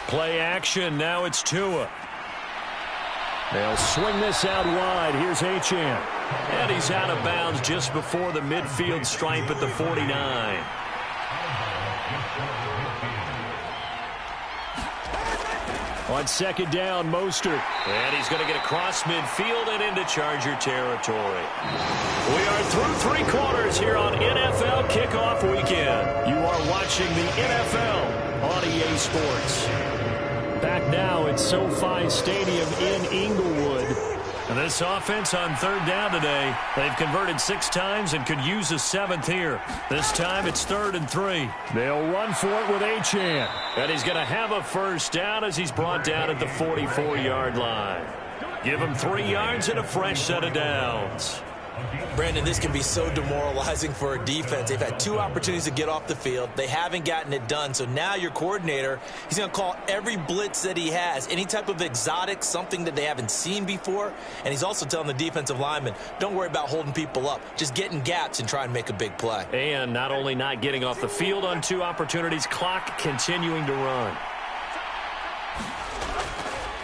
Play action. Now it's Tua. They'll swing this out wide. Here's Achane. And he's out of bounds just before the midfield stripe at the 49. On 2nd down, Mostert. And he's going to get across midfield and into Charger territory. We are through 3 quarters here on NFL Kickoff Weekend. You are watching the NFL on EA Sports. Back now at SoFi Stadium in Inglewood. This offense on third down today, they've converted 6 times and could use a 7th here. This time it's 3rd and 3. They'll run for it with Achane. And he's going to have a first down as he's brought down at the 44-yard line. Give him 3 yards and a fresh set of downs. Brandon, this can be so demoralizing for a defense. They've had 2 opportunities to get off the field. They haven't gotten it done. So now your coordinator, he's going to call every blitz that he has, any type of exotic, something that they haven't seen before. And he's also telling the defensive lineman, don't worry about holding people up. Just get in gaps and try and make a big play. And not only not getting off the field on 2 opportunities, clock continuing to run.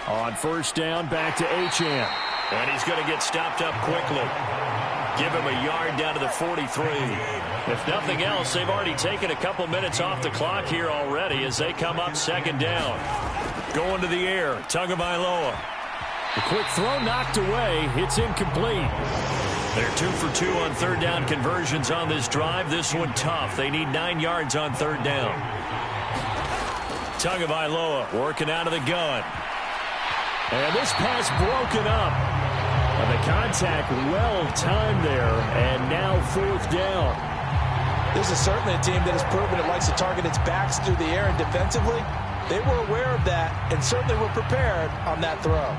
On first down, back to Achane. And he's going to get stopped up quickly. Give him a yard down to the 43. If nothing else, they've already taken a couple minutes off the clock here already as they come up 2nd down. Going to the air, Tagovailoa. The quick throw knocked away. It's incomplete. They're 2 for 2 on 3rd down conversions on this drive. This one tough. They need 9 yards on 3rd down. Tagovailoa working out of the gun. And this pass broken up. And the contact well-timed there, and now 4th down. This is certainly a team that has proven it likes to target its backs through the air and defensively. They were aware of that and certainly were prepared on that throw.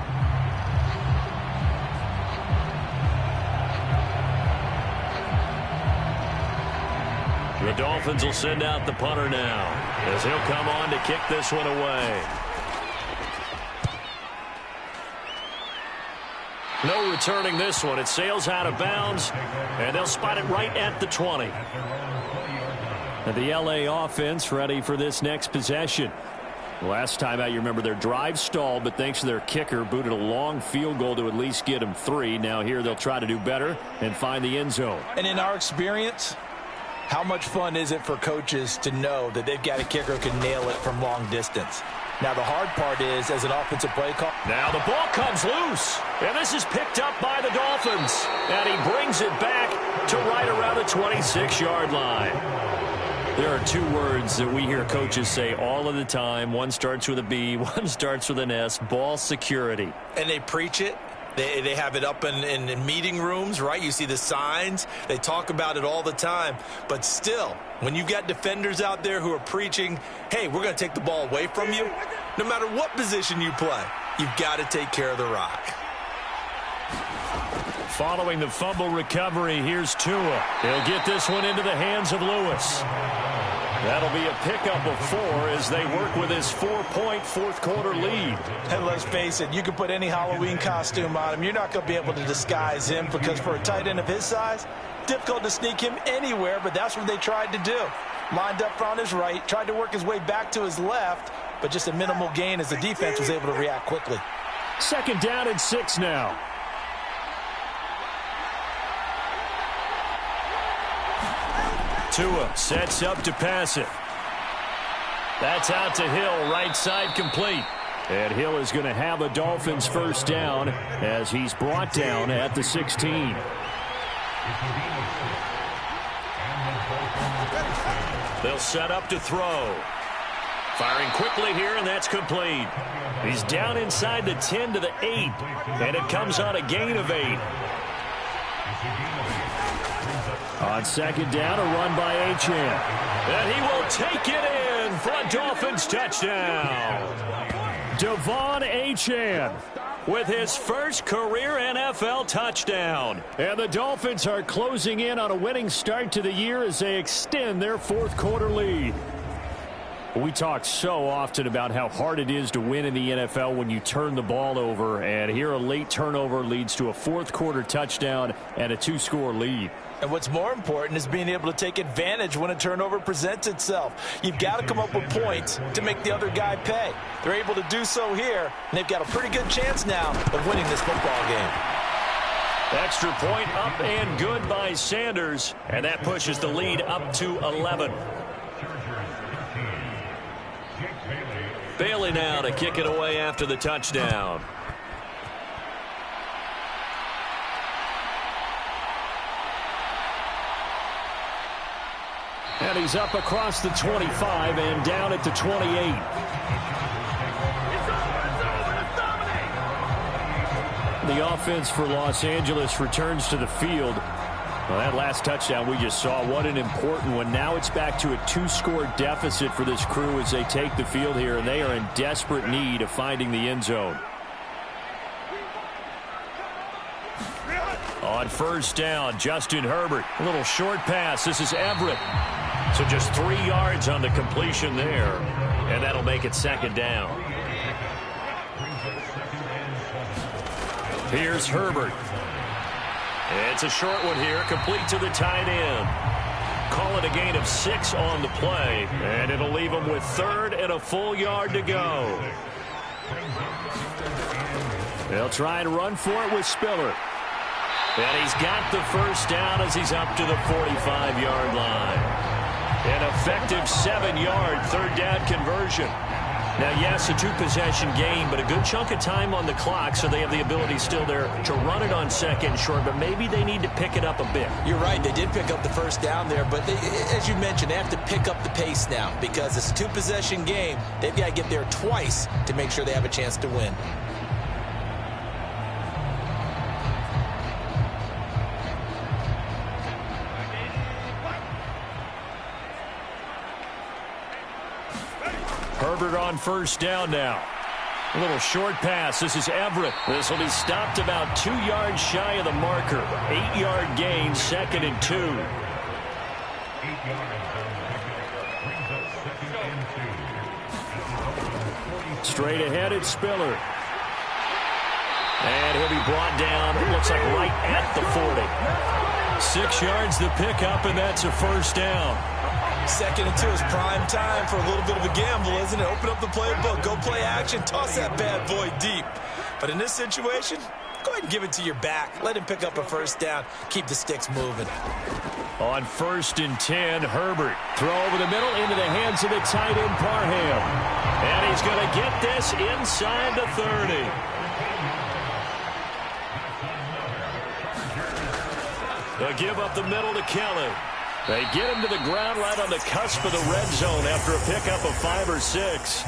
The Dolphins will send out the punter now as he'll come on to kick this one away. No returning this one. It sails out of bounds, and they'll spot it right at the 20. And the LA offense ready for this next possession. Last time out, you remember their drive stalled, but thanks to their kicker, booted a long field goal to at least get them 3. Now here they'll try to do better and find the end zone. And in our experience, how much fun is it for coaches to know that they've got a kicker who can nail it from long distance? Now, the hard part is, as an offensive play call. Now the ball comes loose, and this is picked up by the Dolphins. And he brings it back to right around the 26-yard line. There are 2 words that we hear coaches say all of the time. One starts with a B, one starts with an S, ball security. And they preach it. They have it up in meeting rooms, right? You see the signs. They talk about it all the time. But still, when you've got defenders out there who are preaching, hey, we're going to take the ball away from you, no matter what position you play, you've got to take care of the rock. Following the fumble recovery, here's Tua. He'll get this one into the hands of Lewis. That'll be a pickup of 4 as they work with his 4-point 4th quarter lead. And let's face it, you can put any Halloween costume on him. You're not going to be able to disguise him because for a tight end of his size, difficult to sneak him anywhere, but that's what they tried to do. Lined up on his right, tried to work his way back to his left, but just a minimal gain as the defense was able to react quickly. 2nd down and 6 now. Tua sets up to pass it. That's out to Hill, right side complete. And Hill is going to have a Dolphins first down as he's brought down at the 16. They'll set up to throw. Firing quickly here, and that's complete. He's down inside the 10 to the 8, and it comes on a gain of 8. On 2nd down, a run by Achane. And he will take it in for a Dolphins touchdown. Devon Achane with his first career NFL touchdown. And the Dolphins are closing in on a winning start to the year as they extend their 4th quarter lead. We talk so often about how hard it is to win in the NFL when you turn the ball over. And here a late turnover leads to a 4th quarter touchdown and a 2-score lead. And what's more important is being able to take advantage when a turnover presents itself. You've got to come up with points to make the other guy pay. They're able to do so here, and they've got a pretty good chance now of winning this football game. Extra point up and good by Sanders, and that pushes the lead up to 11. Bailey now to kick it away after the touchdown. And he's up across the 25 and down at the 28. The offense for Los Angeles returns to the field. Well, that last touchdown we just saw, what an important one. Now it's back to a 2-score deficit for this crew as they take the field here, and they are in desperate need of finding the end zone. On first down, Justin Herbert. A little short pass. This is Everett. So just 3 yards on the completion there, and that'll make it second down. Here's Herbert. It's a short one here, complete to the tight end. Call it a gain of 6 on the play, and it'll leave them with 3rd and a full yard to go. They'll try and run for it with Spiller. And he's got the first down as he's up to the 45-yard line. An effective 7-yard third down conversion. Now, yes, a 2-possession game, but a good chunk of time on the clock, so they have the ability still there to run it on second and short, but maybe they need to pick it up a bit. You're right. They did pick up the first down there, but as you mentioned, they have to pick up the pace now because it's a 2-possession game. They've got to get there twice to make sure they have a chance to win. Herbert on first down now. A little short pass. This is Everett. This will be stopped about 2 yards shy of the marker. 8-yard gain, 2nd and 2. Straight ahead, it's Spiller. And he'll be brought down, it looks like right at the 40. 6 yards the pickup, and that's a first down. 2nd and 2 is prime time for a little bit of a gamble, isn't it? Open up the playbook, go play action, toss that bad boy deep. But in this situation, go ahead and give it to your back. Let him pick up a first down. Keep the sticks moving. On 1st and 10, Herbert. Throw over the middle into the hands of the tight end, Parham. And he's going to get this inside the 30. They'll give up the middle to Kelly. They get him to the ground right on the cusp of the red zone after a pickup of 5 or 6.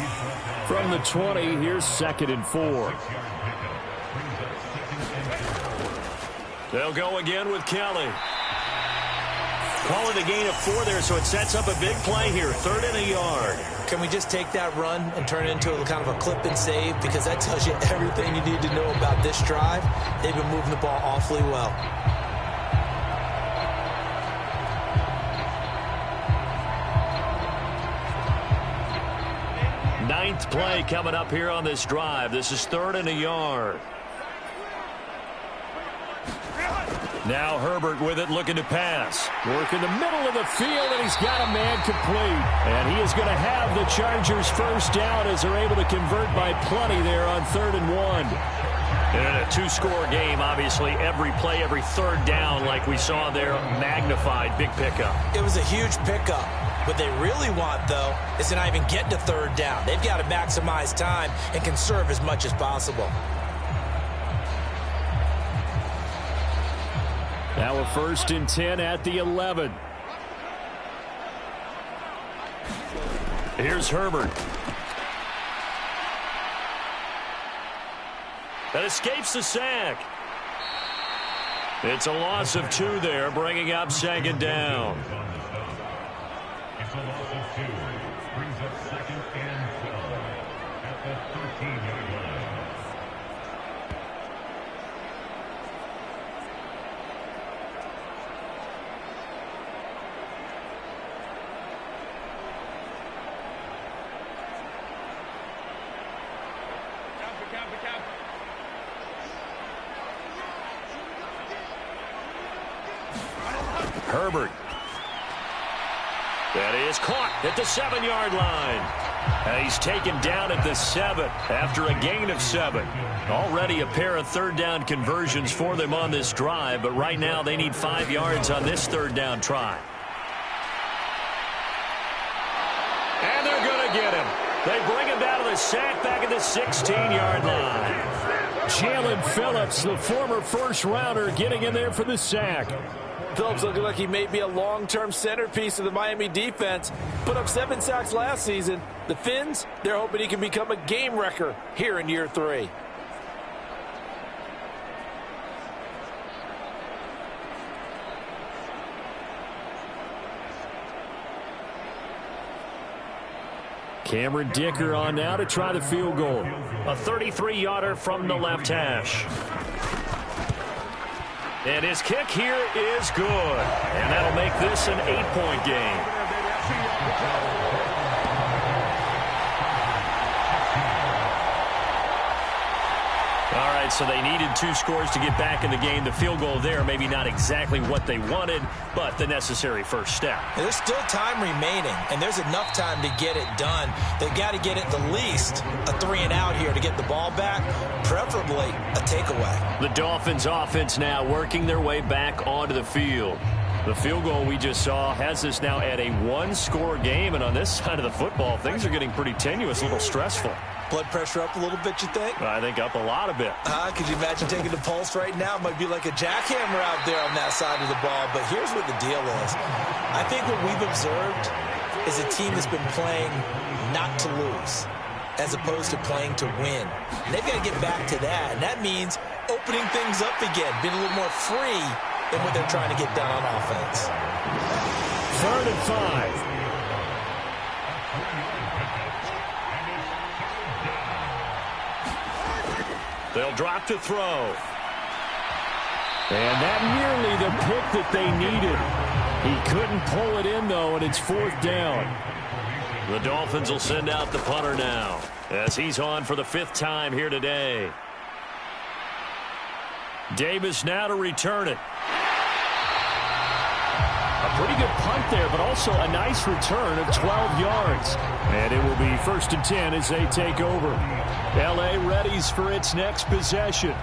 From the 20, here's 2nd and 4. They'll go again with Kelly. Call it a gain of 4 there, so it sets up a big play here. 3rd and a yard. Can we just take that run and turn it into a kind of a clip and save? Because that tells you everything you need to know about this drive. They've been moving the ball awfully well. Ninth play coming up here on this drive. This is 3rd and a yard. Now Herbert with it, looking to pass. Work in the middle of the field, and he's got a man complete. And he is going to have the Chargers first down as they're able to convert by plenty there on 3rd and 1. And in a 2-score game, obviously, every play, every third down, like we saw there, magnified. Big pickup. It was a huge pickup. What they really want, though, is to not even get to 3rd down. They've got to maximize time and conserve as much as possible. Now a 1st and 10 at the 11. Here's Herbert. That escapes the sack. It's a loss of 2 there, bringing up 2nd down. It's a loss of 2. Brings up 2nd and 12 at the 13-yard line. Herbert. That is caught at the 7-yard line. And he's taken down at the 7 after a gain of 7. Already a pair of 3rd down conversions for them on this drive, but right now they need 5 yards on this 3rd down try. And they're going to get him. They bring him down to the sack back at the 16-yard line. Jalen Phillips, the former first-rounder, getting in there for the sack. Phillips looking like he may be a long-term centerpiece of the Miami defense. Put up 7 sacks last season. The Fins, they're hoping he can become a game wrecker here in year 3. Cameron Dicker on now to try the field goal. A 33-yarder from the left hash. And his kick here is good. And that'll make this an 8-point game. All right, so they needed 2 scores to get back in the game. The field goal there, maybe not exactly what they wanted, but the necessary first step. There's still time remaining, and there's enough time to get it done. They've got to get it the least a 3-and-out here to get the ball back, preferably a takeaway. The Dolphins offense now working their way back onto the field. The field goal we just saw has us now at a 1-score game, and on this side of the football, things are getting pretty tenuous, a little stressful. Blood pressure up a little bit, you think? I think up a lot of it. Could you imagine taking the pulse right now? It might be like a jackhammer out there on that side of the ball. But here's what the deal is. I think what we've observed is a team that's been playing not to lose as opposed to playing to win. And they've got to get back to that. And that means opening things up again, being a little more free than what they're trying to get done on offense. 3rd and 5. They'll drop to throw. And that nearly the pick that they needed. He couldn't pull it in, though, and it's 4th down. The Dolphins will send out the punter now as he's on for the 5th time here today. Davis now to return it. A pretty good punt there, but also a nice return of 12 yards. And it will be 1st and 10 as they take over. L.A. readies for its next possession.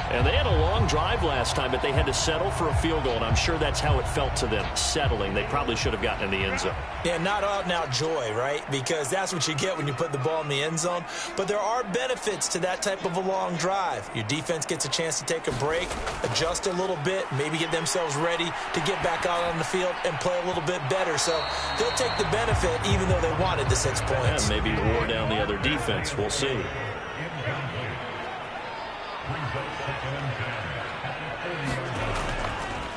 And they had a long drive last time, but they had to settle for a field goal, and I'm sure that's how it felt to them, settling. They probably should have gotten in the end zone. Yeah, not out-and-out joy, right? Because that's what you get when you put the ball in the end zone. But there are benefits to that type of a long drive. Your defense gets a chance to take a break, adjust a little bit, maybe get themselves ready to get back out on the field and play a little bit better. So they'll take the benefit even though they wanted the 6 points. Yeah, maybe wore down the other defense. We'll see.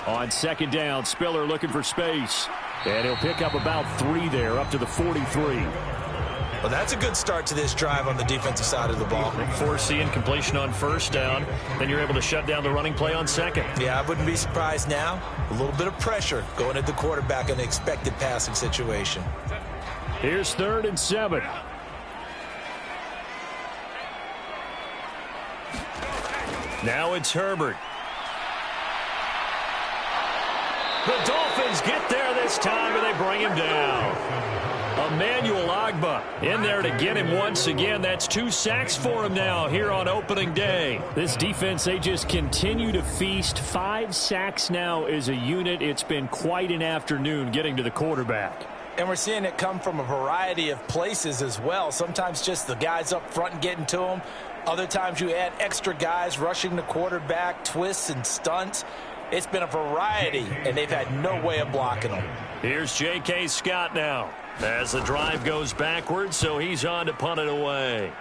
On 2nd down, Spiller looking for space. And he'll pick up about 3 there, up to the 43. Well, that's a good start to this drive on the defensive side of the ball. Foreseeing completion on 1st down. Then you're able to shut down the running play on 2nd. Yeah, I wouldn't be surprised now. A little bit of pressure going at the quarterback in an expected passing situation. Here's 3rd and 7. Now it's Herbert. The Dolphins get there this time, and they bring him down. Emmanuel Ogbah in there to get him once again. That's 2 sacks for him now here on opening day. This defense, they just continue to feast. 5 sacks now as a unit. It's been quite an afternoon getting to the quarterback. And we're seeing it come from a variety of places as well. Sometimes just the guys up front and getting to them. Other times you add extra guys rushing the quarterback, twists and stunts. It's been a variety, and they've had no way of blocking them. Here's J.K. Scott now as the drive goes backwards, so he's on to punt it away.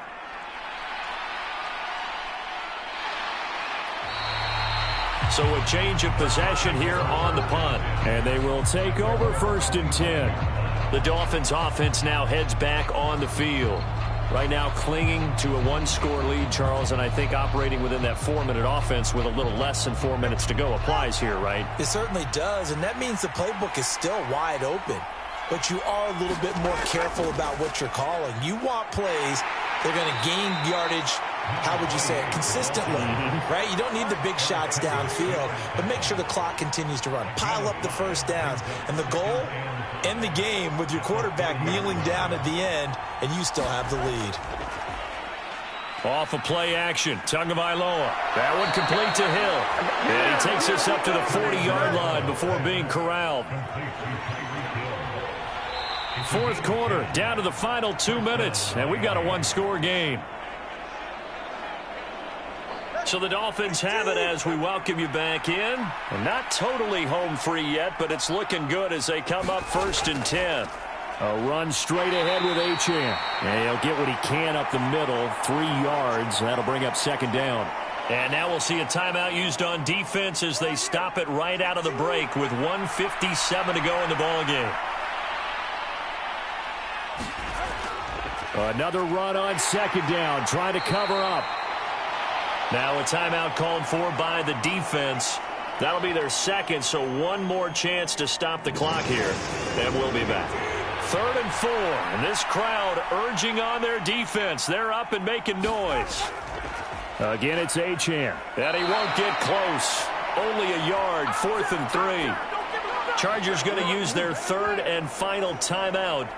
So a change of possession here on the punt. And they will take over 1st and 10. The Dolphins offense now heads back on the field. Right now clinging to a 1-score lead, Charles, and I think operating within that 4-minute offense with a little less than 4 minutes to go applies here, right? It certainly does, and that means the playbook is still wide open. But you are a little bit more careful about what you're calling. You want plays that are going to gain yardage, how would you say it, consistently, right? You don't need the big shots downfield, but make sure the clock continues to run. Pile up the 1st downs. And the goal, end the game with your quarterback kneeling down at the end, and you still have the lead. Off of play action, Tagovailoa. That one complete to Hill. And he takes us up to the 40-yard line before being corralled. 4th quarter, down to the final 2 minutes, and we've got a 1-score game. So the Dolphins have it as we welcome you back in. And not totally home free yet, but it's looking good as they come up 1st and 10. A run straight ahead with Achane. And he'll get what he can up the middle, 3 yards. That'll bring up 2nd down. And now we'll see a timeout used on defense as they stop it right out of the break with 1:57 to go in the ballgame. Another run on second down, trying to cover up. Now a timeout called for by the defense. That'll be their second, so one more chance to stop the clock here, and we'll be back. 3rd and 4, and this crowd urging on their defense. They're up and making noise. Again, it's Achane. And he won't get close. Only a yard, 4th and 3. Chargers going to use their 3rd and final timeout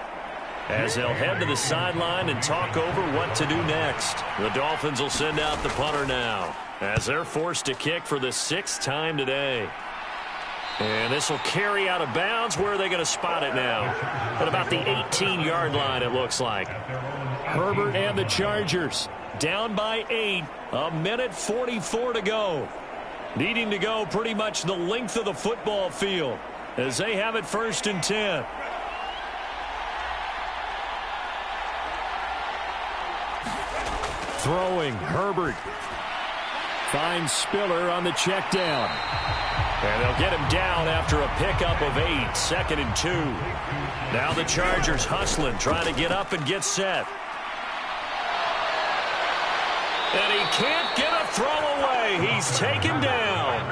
as they'll head to the sideline and talk over what to do next. The Dolphins will send out the punter now as they're forced to kick for the 6th time today. And this will carry out of bounds. Where are they going to spot it now? At about the 18-yard line, it looks like. Herbert and the Chargers down by 8. A minute 44 to go. Needing to go pretty much the length of the football field as they have it 1st and 10. Throwing, Herbert. Finds Spiller on the check down. And they'll get him down after a pickup of 8, 2nd and 2. Now the Chargers hustling, trying to get up and get set. And he can't get a throw away. He's taken down.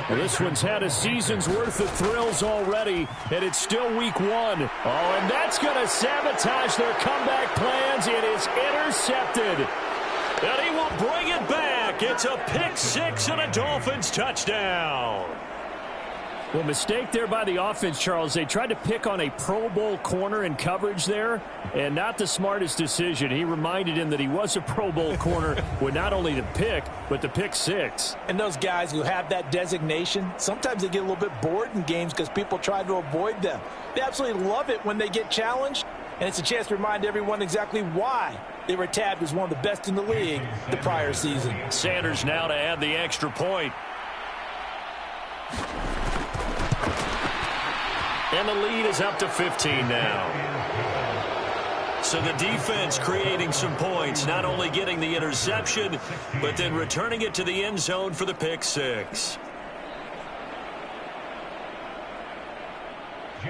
Well, this one's had a season's worth of thrills already, and it's still week 1. Oh, and that's going to sabotage their comeback plans. It is intercepted. And he will bring it back. It's a pick 6 and a Dolphins touchdown. Well, mistake there by the offense, Charles. They tried to pick on a Pro Bowl corner in coverage there, and not the smartest decision. He reminded him that he was a Pro Bowl corner with not only the pick, but the pick 6. And those guys who have that designation, sometimes they get a little bit bored in games because people try to avoid them. They absolutely love it when they get challenged, and it's a chance to remind everyone exactly why they were tabbed as one of the best in the league the prior season. Sanders now to add the extra point. And the lead is up to 15 now. So the defense creating some points, not only getting the interception, but then returning it to the end zone for the pick 6.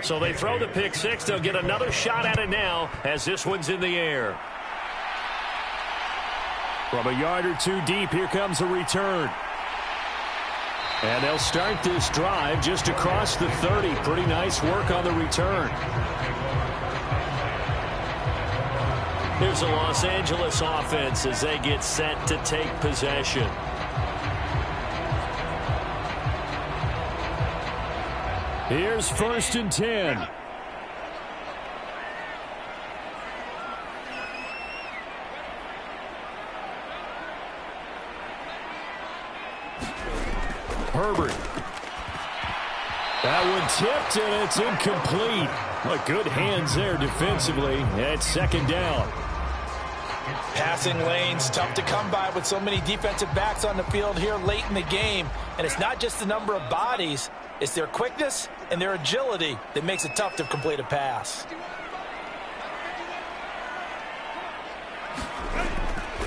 So they throw the pick 6. They'll get another shot at it now as this one's in the air. From a yard or 2 deep, here comes a return. And they'll start this drive just across the 30. Pretty nice work on the return. Here's the Los Angeles offense as they get set to take possession. Here's 1st and 10. Herbert. That one tipped, and it's incomplete. But good hands there defensively. And it's 2nd down. Passing lanes, tough to come by with so many defensive backs on the field here late in the game. And it's not just the number of bodies. It's their quickness and their agility that makes it tough to complete a pass.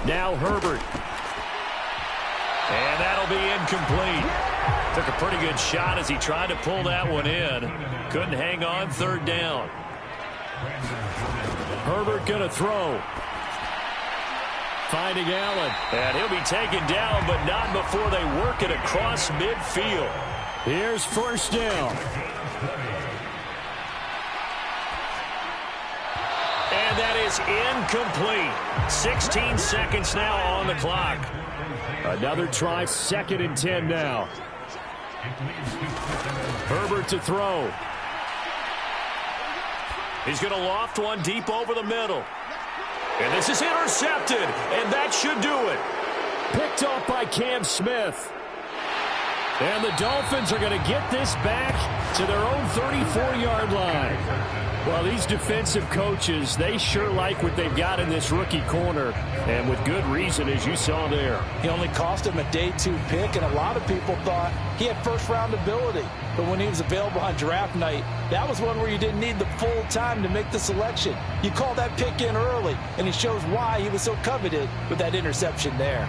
Now Herbert. And that'll be incomplete. Took a pretty good shot as he tried to pull that one in. Couldn't hang on 3rd down. Herbert going to throw. Finding Allen. And he'll be taken down, but not before they work it across midfield. Here's 1st down. And that is incomplete. 16 seconds now on the clock. Another try, 2nd and 10 now. Herbert to throw. He's going to loft one deep over the middle. And this is intercepted, and that should do it. Picked off by Cam Smith. And the Dolphins are going to get this back to their own 34-yard line. Well, these defensive coaches, they sure like what they've got in this rookie corner, and with good reason, as you saw there. He only cost him a day 2 pick, and a lot of people thought he had first-round ability. But when he was available on draft night, that was one where you didn't need the full time to make the selection. You call that pick in early, and it shows why he was so coveted with that interception there.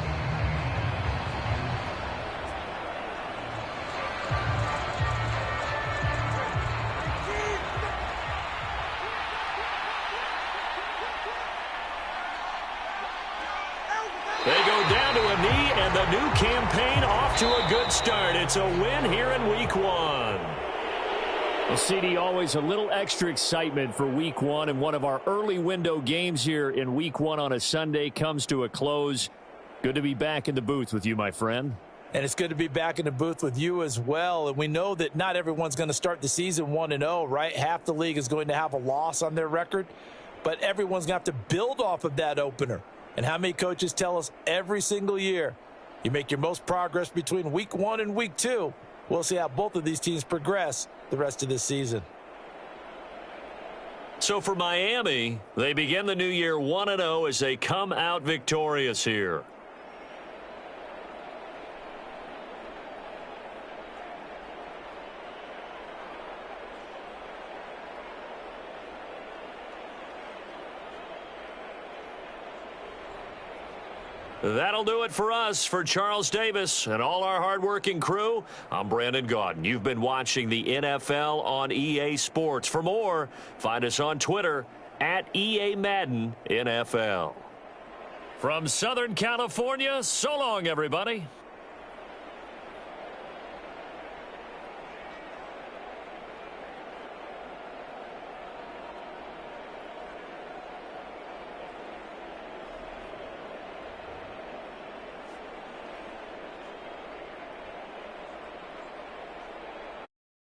A new campaign off to a good start. It's a win here in Week 1. Well, CD, always a little extra excitement for Week 1, and one of our early window games here in Week 1 on a Sunday comes to a close. Good to be back in the booth with you, my friend. And it's good to be back in the booth with you as well. And we know that not everyone's going to start the season 1-0, right? Half the league is going to have a loss on their record. But everyone's going to have to build off of that opener. And how many coaches tell us every single year, you make your most progress between Week 1 and Week 2. We'll see how both of these teams progress the rest of this season. So for Miami, they begin the new year 1-0 as they come out victorious here. That'll do it for us. For Charles Davis and all our hardworking crew, I'm Brandon Gaudin. You've been watching the NFL on EA Sports. For more, find us on Twitter at EA Madden NFL. From Southern California, so long, everybody.